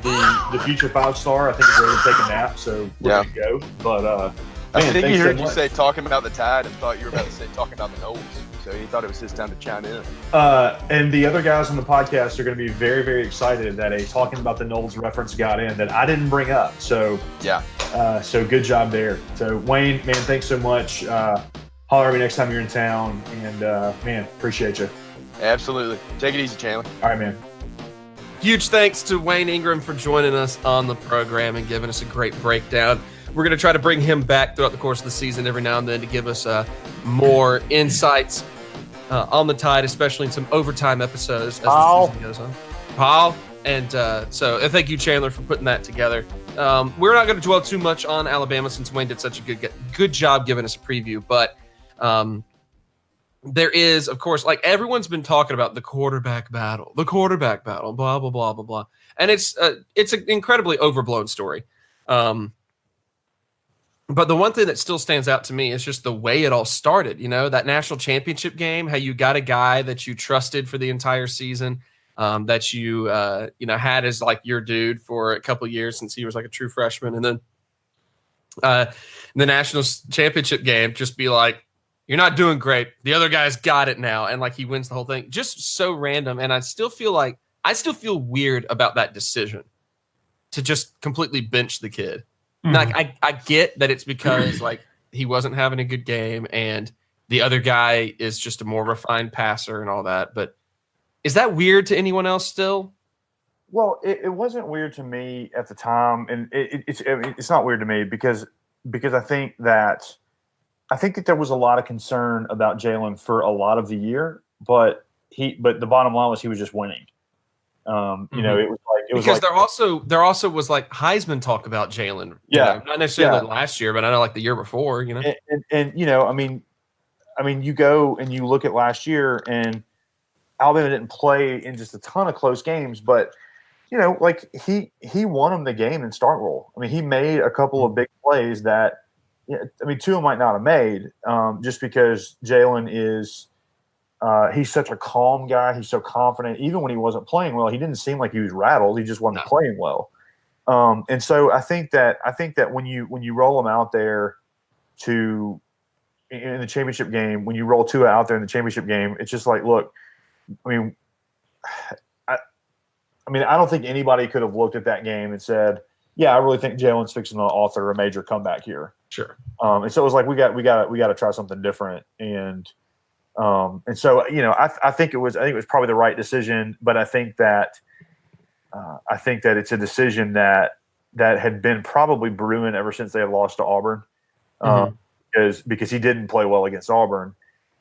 The future 5-star, I think, is ready to take a nap, so we're going to go. But I think he heard you say talking about the Tide and thought you were about to say talking about the Knowles. So he thought it was his time to chime in. And the other guys on the podcast are going to be very, very excited that a talking about the Knowles reference got in that I didn't bring up. So yeah. So good job there. So Wayne, man, thanks so much. Holler at me next time you're in town, and man, appreciate you. Absolutely. Take it easy, Chandler. All right, man. Huge thanks to Wayne Ingram for joining us on the program and giving us a great breakdown. We're going to try to bring him back throughout the course of the season every now and then to give us more insights on the Tide, especially in some overtime episodes as the season goes on. Paul. And so thank you, Chandler, for putting that together. We're not going to dwell too much on Alabama since Wayne did such a good job giving us a preview, but there is, of course, like everyone's been talking about the quarterback battle, blah, blah, blah, blah, blah. And it's an incredibly overblown story. But the one thing that still stands out to me is just the way it all started. That national championship game, how you got a guy that you trusted for the entire season, that you had as like your dude for a couple of years since he was like a true freshman, and then the national championship game, just be like, "You're not doing great. The other guy's got it now," and like he wins the whole thing. Just so random, and I still feel weird about that decision to just completely bench the kid. Like I get that it's because like he wasn't having a good game and the other guy is just a more refined passer and all that. But is that weird to anyone else still? Well, it wasn't weird to me at the time, and it's not weird to me because I think that there was a lot of concern about Jalen for a lot of the year, but the bottom line was he was just winning. It was because like, there also was like Heisman talk about Jalen. Not necessarily last year, but I know like the year before. And I mean, you go and you look at last year, and Alabama didn't play in just a ton of close games, but like he won them the game in start roll. I mean, he made a couple of big plays that, two of them might not have made, just because Jalen is. He's such a calm guy. He's so confident. Even when he wasn't playing well, he didn't seem like he was rattled. He just wasn't playing well. And so I think that when you roll him out there in the championship game, when you roll Tua out there in the championship game, it's just like, look, I don't think anybody could have looked at that game and said, yeah, I really think Jalen's fixing to author a major comeback here. Sure. And so it was like, we got to try something different. And so, I think it was probably the right decision, but I think that it's a decision that had been probably brewing ever since they had lost to Auburn, because he didn't play well against Auburn,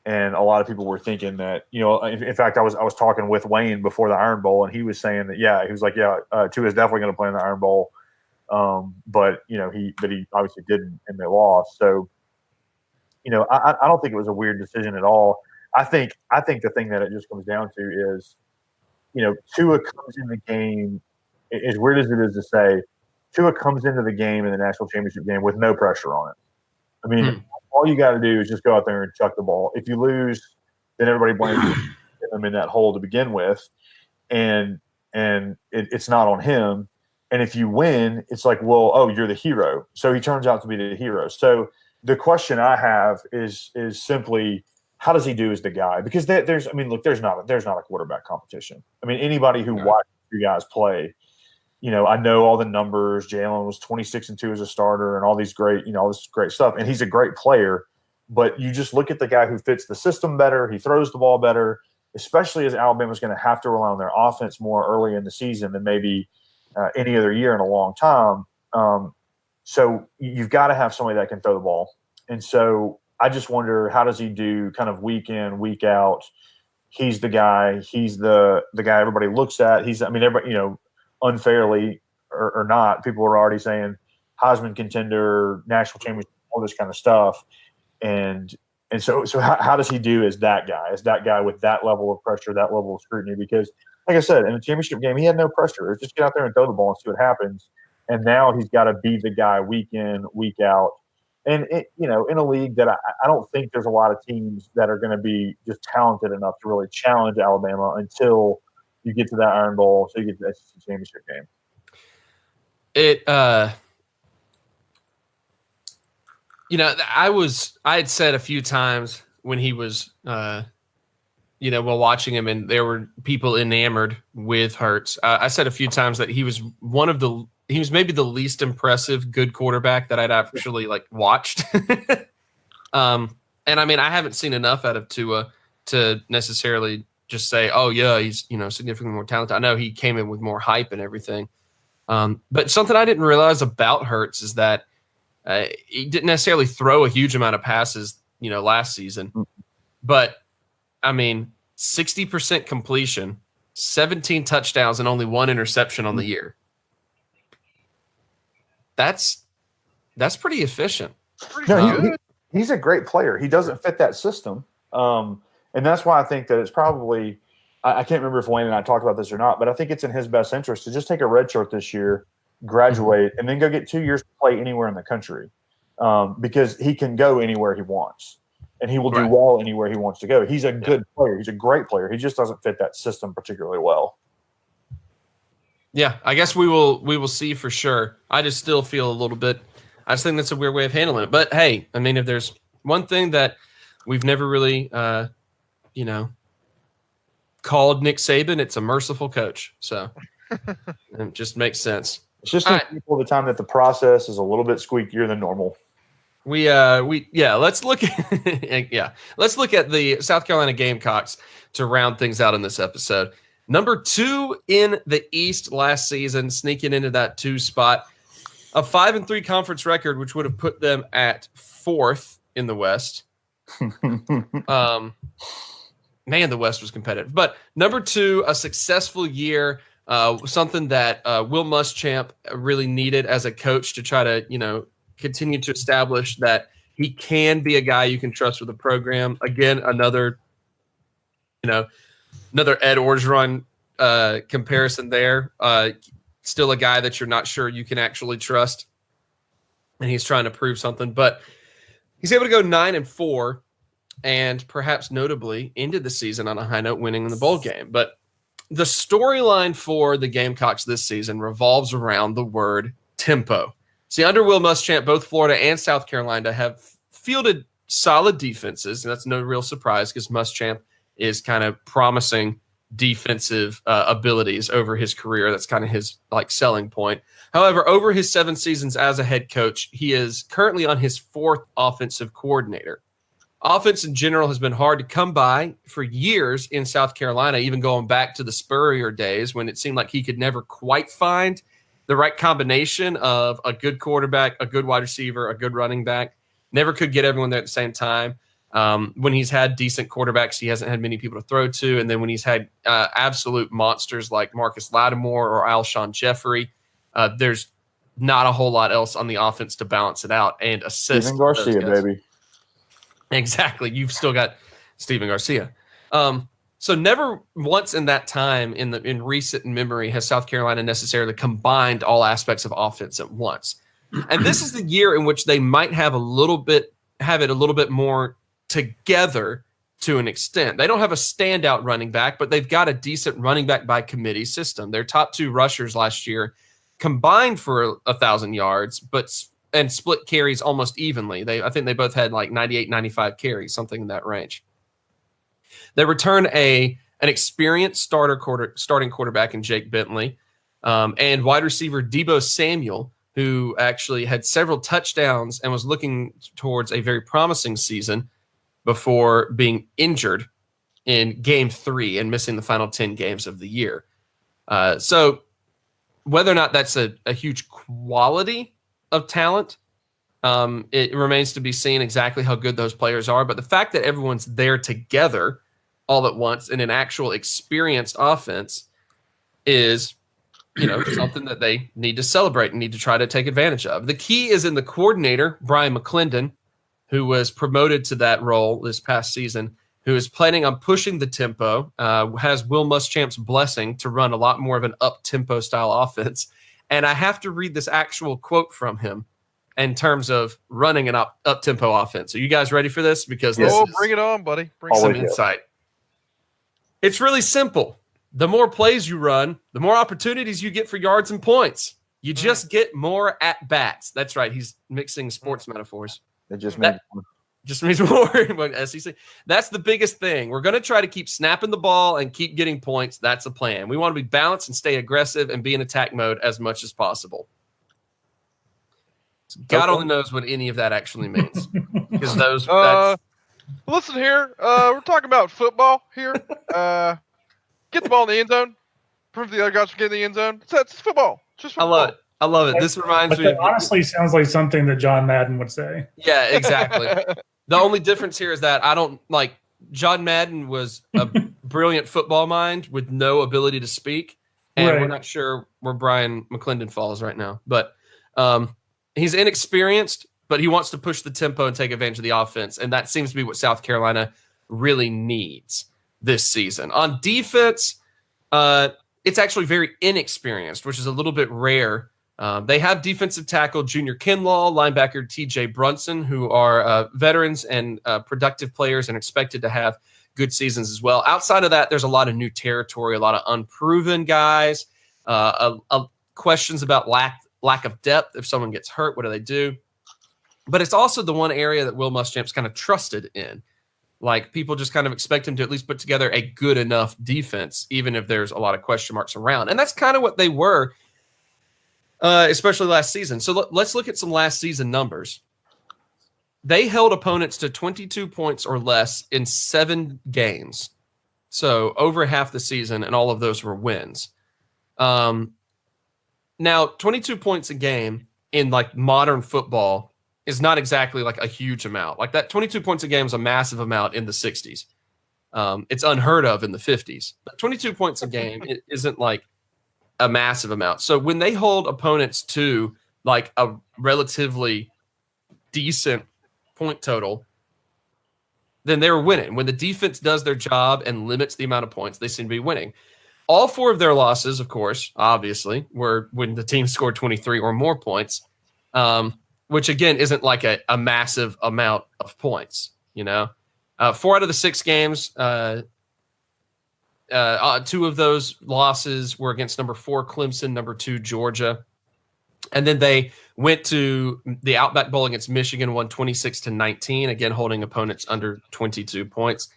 and a lot of people were thinking that, in fact, I was talking with Wayne before the Iron Bowl, and he was saying that, he was like, Tua is definitely going to play in the Iron Bowl, but he obviously didn't, and they lost. So, I don't think it was a weird decision at all. I think the thing that it just comes down to is, Tua comes in the game, as weird as it is to say, Tua comes into the game in the national championship game with no pressure on it. I mean, all you got to do is just go out there and chuck the ball. If you lose, then everybody blames him in that hole to begin with, and it's not on him. And if you win, it's like, well, oh, you're the hero. So he turns out to be the hero. So the question I have is simply, how does he do as the guy? Because there's not a quarterback competition. I mean, anybody who watched you guys play, I know all the numbers. Jalen was 26-2 as a starter, and all these great, all this great stuff. And he's a great player, but you just look at the guy who fits the system better. He throws the ball better, especially as Alabama's going to have to rely on their offense more early in the season than maybe any other year in a long time. So you've got to have somebody that can throw the ball. And so I just wonder, how does he do kind of week in, week out? He's the guy. He's the guy everybody looks at. Everybody, unfairly or not, people are already saying Heisman contender, national championship, all this kind of stuff. And so how does he do as that guy with that level of pressure, that level of scrutiny? Because, like I said, in the championship game, he had no pressure. It's just get out there and throw the ball and see what happens. And now he's got to be the guy week in, week out. And, in a league that I don't think there's a lot of teams that are going to be just talented enough to really challenge Alabama until you get to that Iron Bowl, so you get to the SEC championship game. I had said a few times when he was, while watching him, and there were people enamored with Hurts. I said a few times that he was maybe the least impressive good quarterback that I'd actually watched. And I haven't seen enough out of Tua to necessarily just say, oh yeah, he's, significantly more talented. I know he came in with more hype and everything. But something I didn't realize about Hurts is that he didn't necessarily throw a huge amount of passes, last season, but 60% completion, 17 touchdowns, and only one interception on the year. That's pretty efficient. He's a great player. He doesn't fit that system. And that's why I think that it's probably – I can't remember if Wayne and I talked about this or not, but I think it's in his best interest to just take a red shirt this year, graduate, and then go get 2 years to play anywhere in the country. because he can go anywhere he wants, and he will do Right. well anywhere he wants to go. He's a good player. He's a great player. He just doesn't fit that system particularly well. Yeah, I guess we will see for sure. I just still feel a little bit. I just think that's a weird way of handling it. But hey, I mean, if there's one thing that we've never really, called Nick Saban, it's a merciful coach. So it just makes sense. It's just All the people of the time that the process is a little bit squeakier than normal. Let's look at let's look at the South Carolina Gamecocks to round things out in this episode. Number 2 in the East last season, sneaking into that 2 spot, a 5-3 conference record, which would have put them at 4th in the West. Man, the West was competitive. But number 2, a successful year, something that Will Muschamp really needed as a coach to try to, continue to establish that he can be a guy you can trust with a program. Again, another Ed Orgeron comparison there. Still a guy that you're not sure you can actually trust, and he's trying to prove something. But he's able to go 9-4, and perhaps notably ended the season on a high note, winning in the bowl game. But the storyline for the Gamecocks this season revolves around the word tempo. See, under Will Muschamp, both Florida and South Carolina have fielded solid defenses, and that's no real surprise because Muschamp is kind of promising defensive abilities over his career. That's kind of his selling point. However, over his 7 seasons as a head coach, he is currently on his 4th offensive coordinator. Offense in general has been hard to come by for years in South Carolina, even going back to the Spurrier days when it seemed like he could never quite find the right combination of a good quarterback, a good wide receiver, a good running back. Never could get everyone there at the same time. When he's had decent quarterbacks, he hasn't had many people to throw to. And then when he's had absolute monsters like Marcus Lattimore or Alshon Jeffrey, there's not a whole lot else on the offense to balance it out and assist. Steven Garcia, baby. Exactly. You've still got Steven Garcia. So never once in that time in recent memory has South Carolina necessarily combined all aspects of offense at once. And this is the year in which they might have it a little bit more together to an extent. They don't have a standout running back, but they've got a decent running back by committee system. Their top 2 rushers last year combined for 1,000 yards, and split carries almost evenly. I think they both had 98, 95 carries, something in that range. They return an experienced starting quarterback in Jake Bentley, and wide receiver Deebo Samuel, who actually had several touchdowns and was looking towards a very promising season before being injured in Game 3 and missing the final 10 games of the year. So whether or not that's a huge quality of talent, it remains to be seen exactly how good those players are. But the fact that everyone's there together all at once in an actual experienced offense is, something that they need to celebrate and need to try to take advantage of. The key is in the coordinator, Brian McClendon, who was promoted to that role this past season, who is planning on pushing the tempo, has Will Muschamp's blessing to run a lot more of an up-tempo style offense. And I have to read this actual quote from him in terms of running an up-tempo offense. Are you guys ready for this? Because bring it on, buddy. Bring some insight. It's really simple. The more plays you run, the more opportunities you get for yards and points. You just get more at-bats. That's right. He's mixing sports metaphors. It just means more SEC. That's the biggest thing. We're going to try to keep snapping the ball and keep getting points. That's the plan. We want to be balanced and stay aggressive and be in attack mode as much as possible. God only knows what any of that actually means. Because listen here. We're talking about football here. Get the ball in the end zone. Prove the other guys can get in the end zone. It's football. It's just football. I love it. This reminds me. It honestly sounds like something that John Madden would say. Yeah, exactly. The only difference here is that I don't John Madden was a brilliant football mind with no ability to speak, and we're not sure where Brian McClendon falls right now. But he's inexperienced, but he wants to push the tempo and take advantage of the offense, and that seems to be what South Carolina really needs this season. On defense, it's actually very inexperienced, which is a little bit rare They have defensive tackle Junior Kinlaw, linebacker TJ Brunson, who are veterans and productive players and expected to have good seasons as well. Outside of that, there's a lot of new territory, a lot of unproven guys, questions about lack of depth. If someone gets hurt, what do they do? But it's also the one area that Will Muschamp's kind of trusted in. Like, people just kind of expect him to at least put together a good enough defense, even if there's a lot of question marks around. And that's kind of what they were, especially last season. So let's look at some last season numbers. They held opponents to 22 points or less in 7 games. So over half the season, and all of those were wins. Now, 22 points a game in like modern football is not exactly like a huge amount. Like, that 22 points a game is a massive amount in the 60s. It's unheard of in the 50s. But 22 points a game isn't like a massive amount. So when they hold opponents to like a relatively decent point total, then they're winning. When the defense does their job and limits the amount of points, they seem to be winning. All 4 of their losses, of course, obviously, were when the team scored 23 or more points, which, again, isn't like a massive amount of points, 4 out of the 6 games, 2 of those losses were against number 4 Clemson, number 2 Georgia. And then they went to the Outback Bowl against Michigan, won 26-19, again holding opponents under 22 points.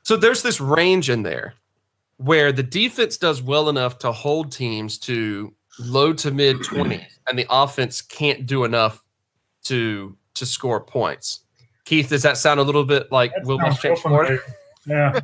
So there's this range in there where the defense does well enough to hold teams to low to mid 20s, and the offense can't do enough to score points. Keith, does that sound a little bit like Will Muschamp, Florida? Yeah.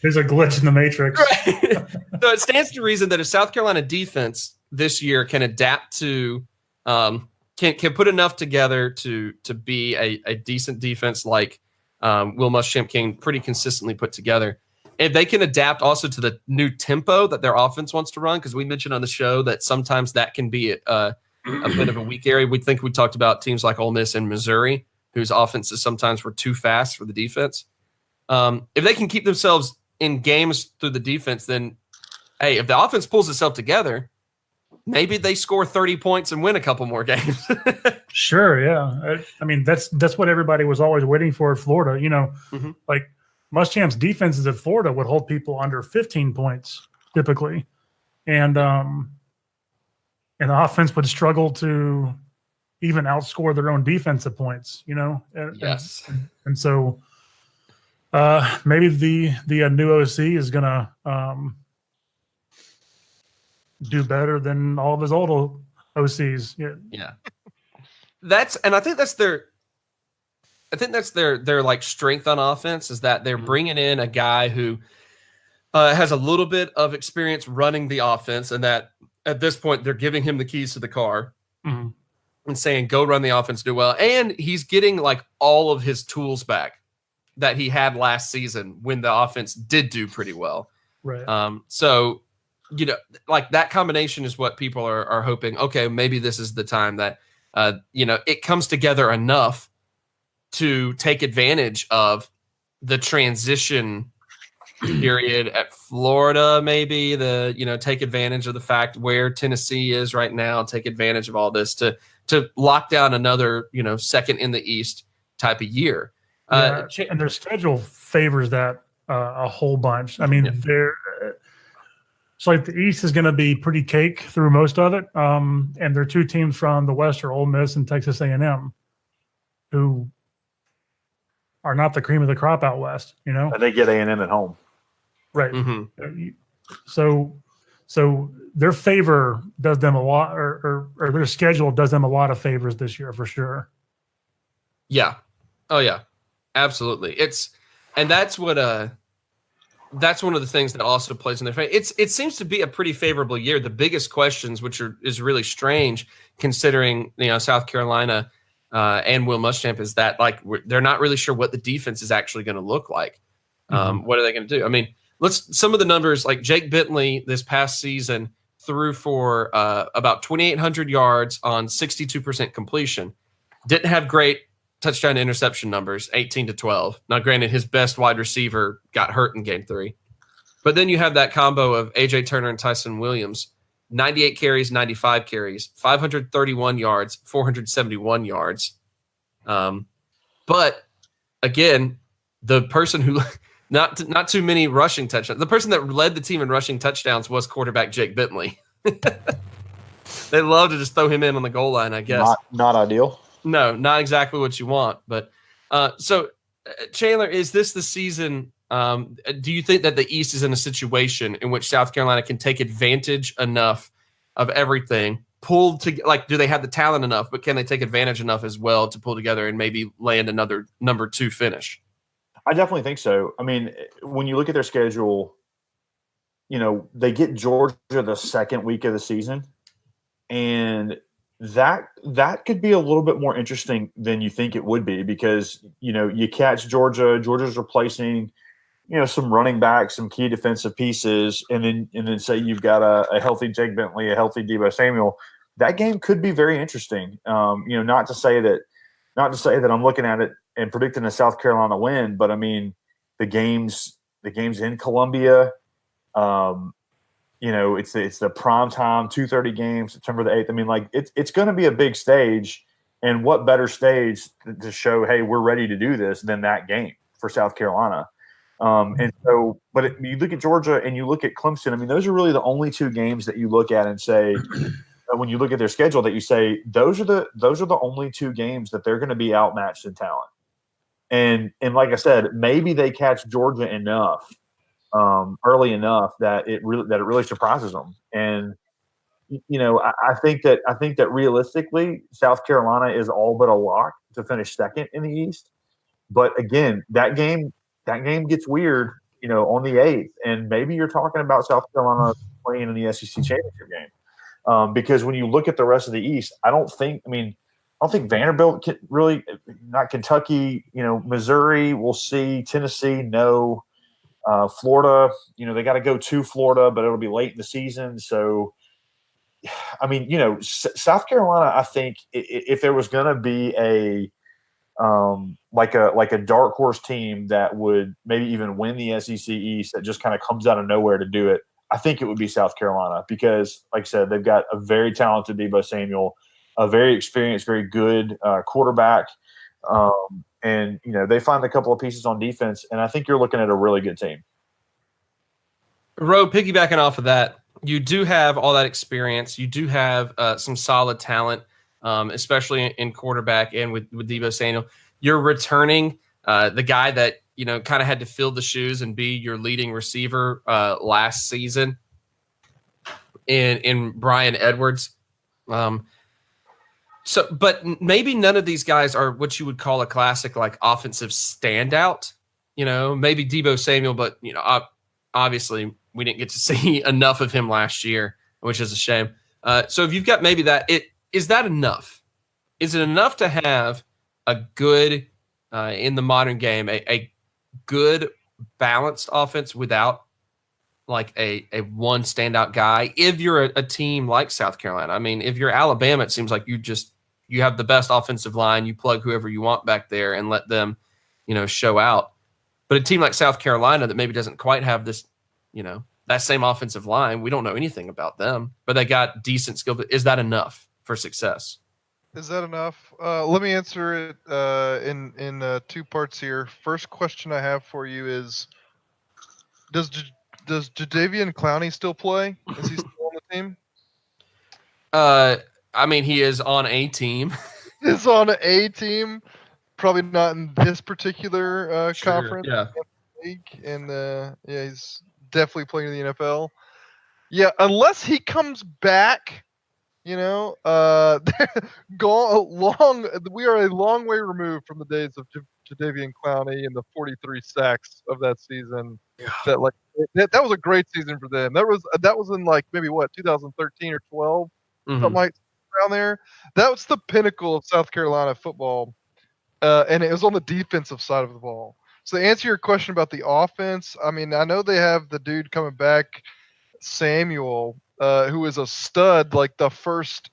There's a glitch in the matrix. Right. So it stands to reason that a South Carolina defense this year can adapt to, can put enough together to be a decent defense like Will Muschamp can pretty consistently put together. If they can adapt also to the new tempo that their offense wants to run, because we mentioned on the show that sometimes that can be a bit of a weak area. We talked about teams like Ole Miss and Missouri, whose offenses sometimes were too fast for the defense. If they can keep themselves in games through the defense, then, hey, if the offense pulls itself together, maybe they score 30 points and win a couple more games. Sure, yeah. I mean, that's what everybody was always waiting for at Florida. Like Muschamp's defenses at Florida would hold people under 15 points typically, and the offense would struggle to even outscore their own defensive points. Yes, and so maybe the new OC is gonna do better than all of his old OCs. Yeah. I think that's their like strength on offense, is that they're bringing in a guy who has a little bit of experience running the offense, and that at this point they're giving him the keys to the car and saying, go run the offense, do well. And he's getting like all of his tools back that he had last season when the offense did do pretty well. Right. So, like that combination is what people are hoping. Okay, maybe this is the time that, it comes together enough to take advantage of the transition period at Florida, maybe take advantage of the fact where Tennessee is right now, take advantage of all this to lock down another, second in the East type of year. And their schedule favors that a whole bunch. I mean, it's like the East is going to be pretty cake through most of it. And there are 2 teams from the West are Ole Miss and Texas A&M, who are not the cream of the crop out West, And they get A&M at home. Right. So their favor does them a lot, or their schedule does them a lot of favors this year for sure. Yeah. Oh yeah, absolutely. That's one of the things that also plays in their favor. It seems to be a pretty favorable year. The biggest questions, is really strange considering South Carolina and Will Muschamp, is that like they're not really sure what the defense is actually going to look like. What are they going to do? I mean, some of the numbers, like Jake Bentley this past season threw for about 2,800 yards on 62% completion. Didn't have great touchdown to interception numbers, 18-12. Now, granted, his best wide receiver got hurt in game 3. But then you have that combo of A.J. Turner and Tyson Williams 98 carries, 95 carries, 531 yards, 471 yards. But again, the person who not too many rushing touchdowns. The person that led the team in rushing touchdowns was quarterback Jake Bentley. They love to just throw him in on the goal line, I guess. Not ideal. No, not exactly what you want. But so, Chandler, is this the season? Do you think that the East is in a situation in which South Carolina can take advantage enough of everything, do they have the talent enough, but can they take advantage enough as well to pull together and maybe land another number 2 finish? I definitely think so. I mean, when you look at their schedule, they get Georgia the second week of the season, and that could be a little bit more interesting than you think it would be because, you catch Georgia. Georgia's replacing, some running backs, some key defensive pieces, and then say you've got a healthy Jake Bentley, a healthy Deebo Samuel. That game could be very interesting. Not to say that I'm looking at it and predicting a South Carolina win, but I mean the game's in Columbia. It's the primetime 2:30 game, September the 8th. I mean, it's going to be a big stage, and what better stage to show, hey, we're ready to do this than that game for South Carolina. You look at Georgia and you look at Clemson. I mean, those are really the only 2 games that you look at and say, when you look at their schedule, that you say those are the only 2 games that they're going to be outmatched in talent. And like I said, maybe they catch Georgia enough early enough that it really surprises them. And I think that realistically, South Carolina is all but a lock to finish second in the East. But again, that game gets weird, on the 8th, and maybe you're talking about South Carolina playing in the SEC championship game. Because when you look at the rest of the East, I don't think Vanderbilt can really, not Kentucky, Missouri, we'll see, Tennessee, no. Florida, they got to go to Florida, but it'll be late in the season. So, I mean, South Carolina, I think if there was going to be a dark horse team that would maybe even win the SEC East that just kind of comes out of nowhere to do it, I think it would be South Carolina because, like I said, they've got a very talented Deebo Samuel, a very experienced, very good quarterback. And, they find a couple of pieces on defense, and I think you're looking at a really good team. Ro, piggybacking off of that, you do have all that experience. You do have some solid talent, especially in quarterback and with Deebo Samuel. You're returning the guy that, kind of had to fill the shoes and be your leading receiver last season in Brian Edwards. But maybe none of these guys are what you would call a classic offensive standout. Maybe Deebo Samuel, but obviously we didn't get to see enough of him last year, which is a shame. So if you've got maybe that, is that enough? Is it enough to have a good in the modern game a good balanced offense without a one standout guy? If you're a team like South Carolina, I mean, if you're Alabama, it seems like you have the best offensive line. You plug whoever you want back there and let them, show out. But a team like South Carolina that maybe doesn't quite have this, that same offensive line, we don't know anything about them, but they got decent skill. But is that enough for success? Is that enough? Let me answer it in 2 parts here. First question I have for you is, does Jadeveon Clowney still play? Is he still on the team? I mean, he is on a team. He's on a team. Probably not in this particular conference. Yeah. League. And he's definitely playing in the NFL. Yeah, unless he comes back, we are a long way removed from the days of Jadeveon Clowney and the 43 sacks of that season. Yeah. That was a great season for them. That was in 2013 or 12, something like around there. That was the pinnacle of South Carolina football, and it was on the defensive side of the ball. So to answer your question about the offense, I mean, I know they have the dude coming back, Samuel, who is a stud. The first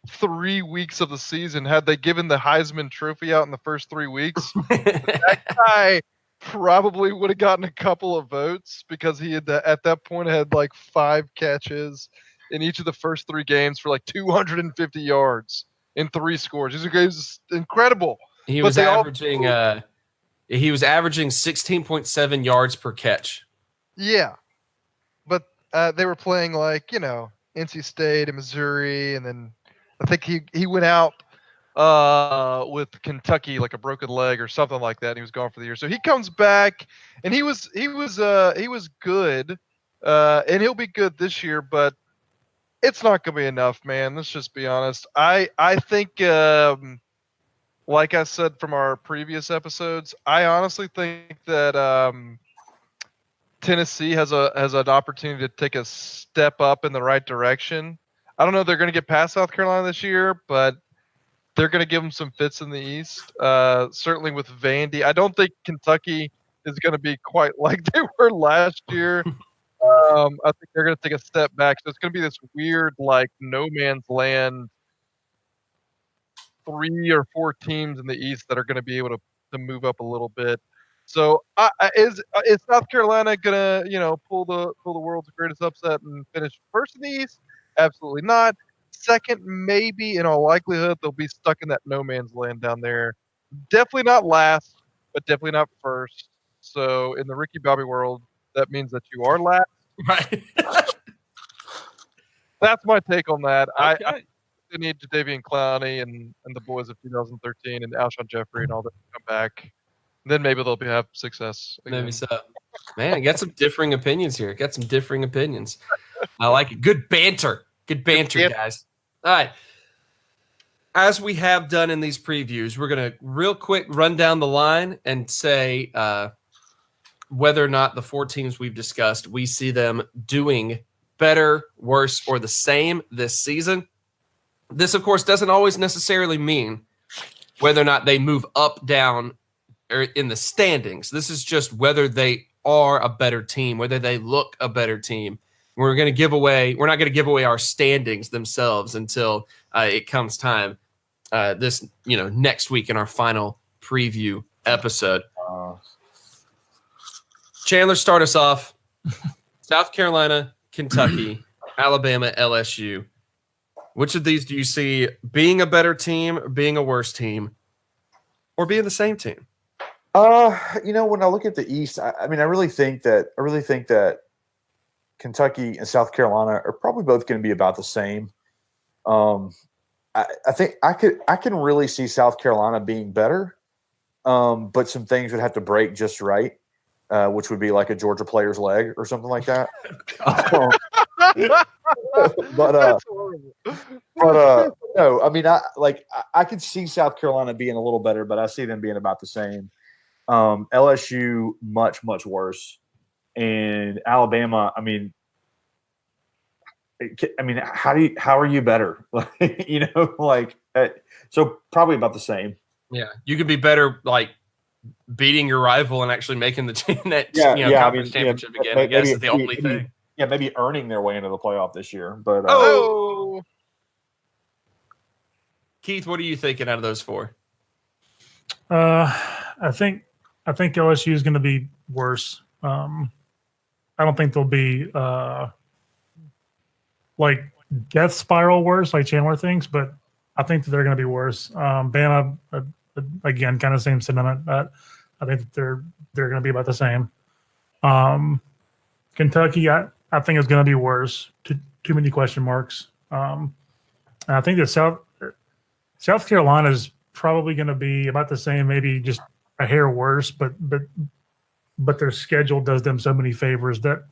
3 weeks of the season, had they given the Heisman Trophy out in the first 3 weeks, that guy probably would have gotten a couple of votes because he had at that point had 5 catches in each of the first 3 games for like 250 yards in 3 scores. These are guys incredible. He was averaging 16.7 yards per catch. Yeah, but they were playing like NC State and Missouri, and then I think he went out with Kentucky like a broken leg or something like that. And he was gone for the year. So he comes back, and he was good, and he'll be good this year. But it's not going to be enough, man. Let's just be honest. I think, like I said from our previous episodes, I honestly think that Tennessee has an opportunity to take a step up in the right direction. I don't know if they're going to get past South Carolina this year, but they're going to give them some fits in the East. Certainly with Vandy. I don't think Kentucky is going to be quite like they were last year. I think they're going to take a step back. So it's going to be this weird, like, no man's land 3 or 4 teams in the East that are going to be able to move up a little bit. So is South Carolina going to, pull the world's greatest upset and finish first in the East? Absolutely not. Second, maybe. In all likelihood, they'll be stuck in that no man's land down there. Definitely not last, but definitely not first. So in the Ricky Bobby world, that means that you are last. Right. That's my take on that. Okay. I need Jadeveon Clowney and the boys of 2013 and Alshon Jeffrey and all that to come back. Then maybe they'll have success again. Maybe so. Man, got some differing opinions here. Got some differing opinions. I like it. Good banter. Good banter, guys. All right. As we have done in these previews, we're going to real quick run down the line and say whether or not the 4 teams we've discussed, we see them doing better, worse, or the same this season. This, of course, doesn't always necessarily mean whether or not they move up, down, or in the standings. This is just whether they are a better team, whether they look a better team. We're not going to give away our standings themselves until it comes time this next week in our final preview episode. Chandler, start us off. South Carolina, Kentucky, Alabama, LSU. Which of these do you see being a better team, being a worse team, or being the same team? When I look at the East, I really think that Kentucky and South Carolina are probably both going to be about the same. I think I can really see South Carolina being better, but some things would have to break just right, which would be like a Georgia player's leg or something like that. No, I could see South Carolina being a little better, but I see them being about the same. LSU much, much worse, and Alabama. How are you better? So probably about the same. Yeah, you could be better, like beating your rival and actually making the conference championship again. I guess is the only thing. Yeah, maybe earning their way into the playoff this year. But Keith, what are you thinking out of those 4? I think LSU is going to be worse. I don't think they'll be like death spiral worse, like Chandler thinks, but I think that they're going to be worse. Bama, again, kind of same sentiment. I think that they're going to be about the same. Kentucky, I think is going to be worse. Too many question marks. And I think that South Carolina is probably going to be about the same, maybe just a hair worse, but their schedule does them so many favors that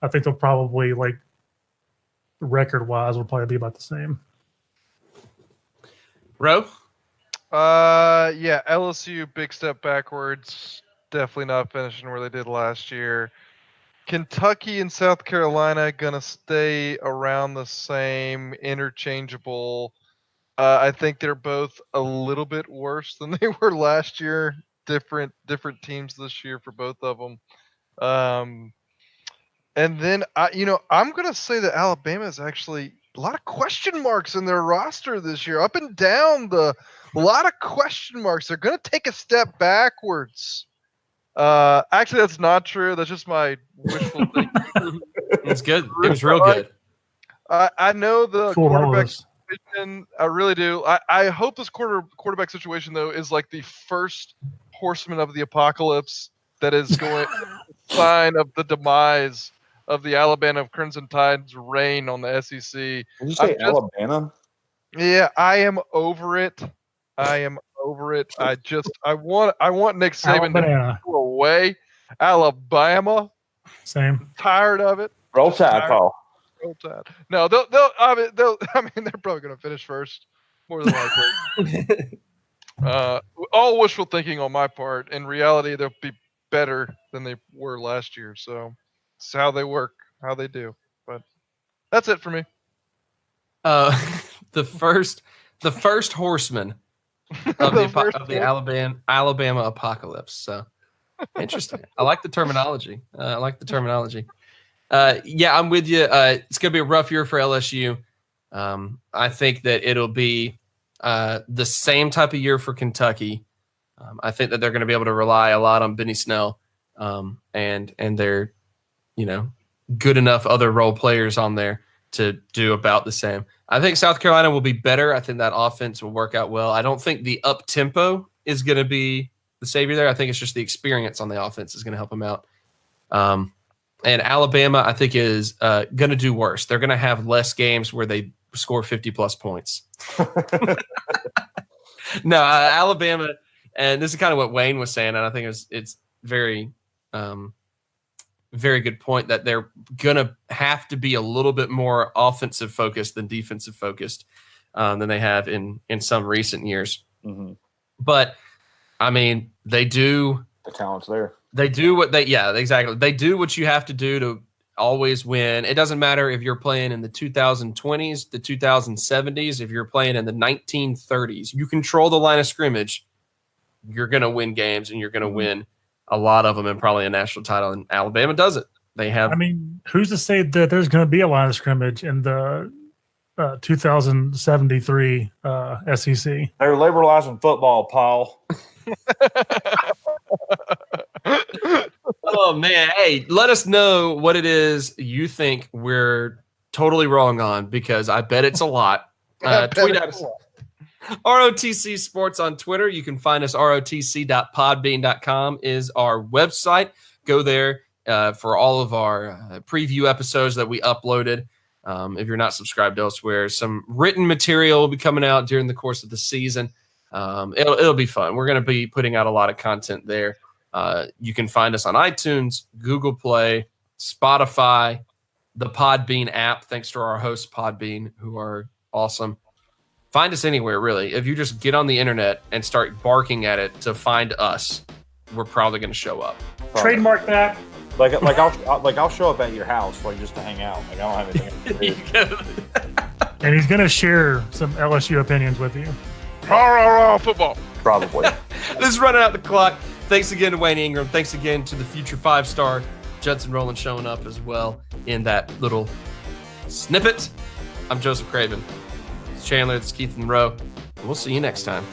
I think they'll probably, like, record-wise, will probably be about the same. Ro? Yeah, LSU, big step backwards. Definitely not finishing where they did last year. Kentucky and South Carolina gonna stay around the same, interchangeable. I think they're both a little bit worse than they were last year. Different teams this year for both of them. And then I'm gonna say that Alabama is actually a lot of question marks in their roster this year, up and down. A lot of question marks. They're gonna take a step backwards. Actually, that's not true. That's just my wishful thinking. It's good. It was real good. I know the Full quarterback hours. situation. I really do. I hope this quarterback situation though is like the first horseman of the apocalypse that is going sign of the demise of the Alabama Crimson Tide's reign on the SEC. Did you say Alabama? Yeah, I am over it. I want Nick Saban to go away. Alabama. Same. Tired of it. Roll Tide, Paul. Roll Tide. No, they'll. I mean, they're probably going to finish first, more than likely. All wishful thinking on my part. In reality, they'll be better than they were last year. So it's how they work, how they do. But that's it for me. The first horseman of the Alabama apocalypse. So interesting. I like the terminology. Yeah, I'm with you. It's going to be a rough year for LSU. I think that it'll be the same type of year for Kentucky. I think that they're going to be able to rely a lot on Benny Snell and their, good enough other role players on there to do about the same. I think South Carolina will be better. I think that offense will work out well. I don't think the up tempo is going to be the savior there. I think it's just the experience on the offense is going to help them out. And Alabama, I think, is going to do worse. They're going to have less games where they score 50-plus points. No, Alabama, and this is kind of what Wayne was saying, and I think it's very, very good point that they're going to have to be a little bit more offensive focused than defensive focused than they have in some recent years. Mm-hmm. But, I mean, they do – the talent's there. They do what exactly. They do what you have to do to always win. It doesn't matter if you're playing in the 2020s, the 2070s, if you're playing in the 1930s. You control the line of scrimmage, you're going to win games, and you're going to win a lot of them and probably a national title. And Alabama does it. They have. I mean, who's to say that there's going to be a line of scrimmage in the 2073 SEC? They're liberalizing football, Paul. Oh man, hey, let us know what it is you think we're totally wrong on, because I bet it's a lot. Tweet at us. ROTC Sports on Twitter. You can find us. rotc.podbean.com is our website. Go there for all of our preview episodes that we uploaded. If you're not subscribed elsewhere, some written material will be coming out during the course of the season. It'll be fun. We're going to be putting out a lot of content there. You can find us on iTunes, Google Play, Spotify, the Podbean app, thanks to our hosts, Podbean, who are awesome. Find us anywhere, really. If you just get on the internet and start barking at it to find us, we're probably going to show up. Trademark that. Like I'll show up at your house just to hang out. Like, I don't have anything to do. And he's going to share some LSU opinions with you. Football. Probably. This is running out the clock. Thanks again to Wayne Ingram. Thanks again to the future 5-star Judson Rowland showing up as well in that little snippet. I'm Joseph Craven. It's Chandler. It's Keith and Rowe. We'll see you next time.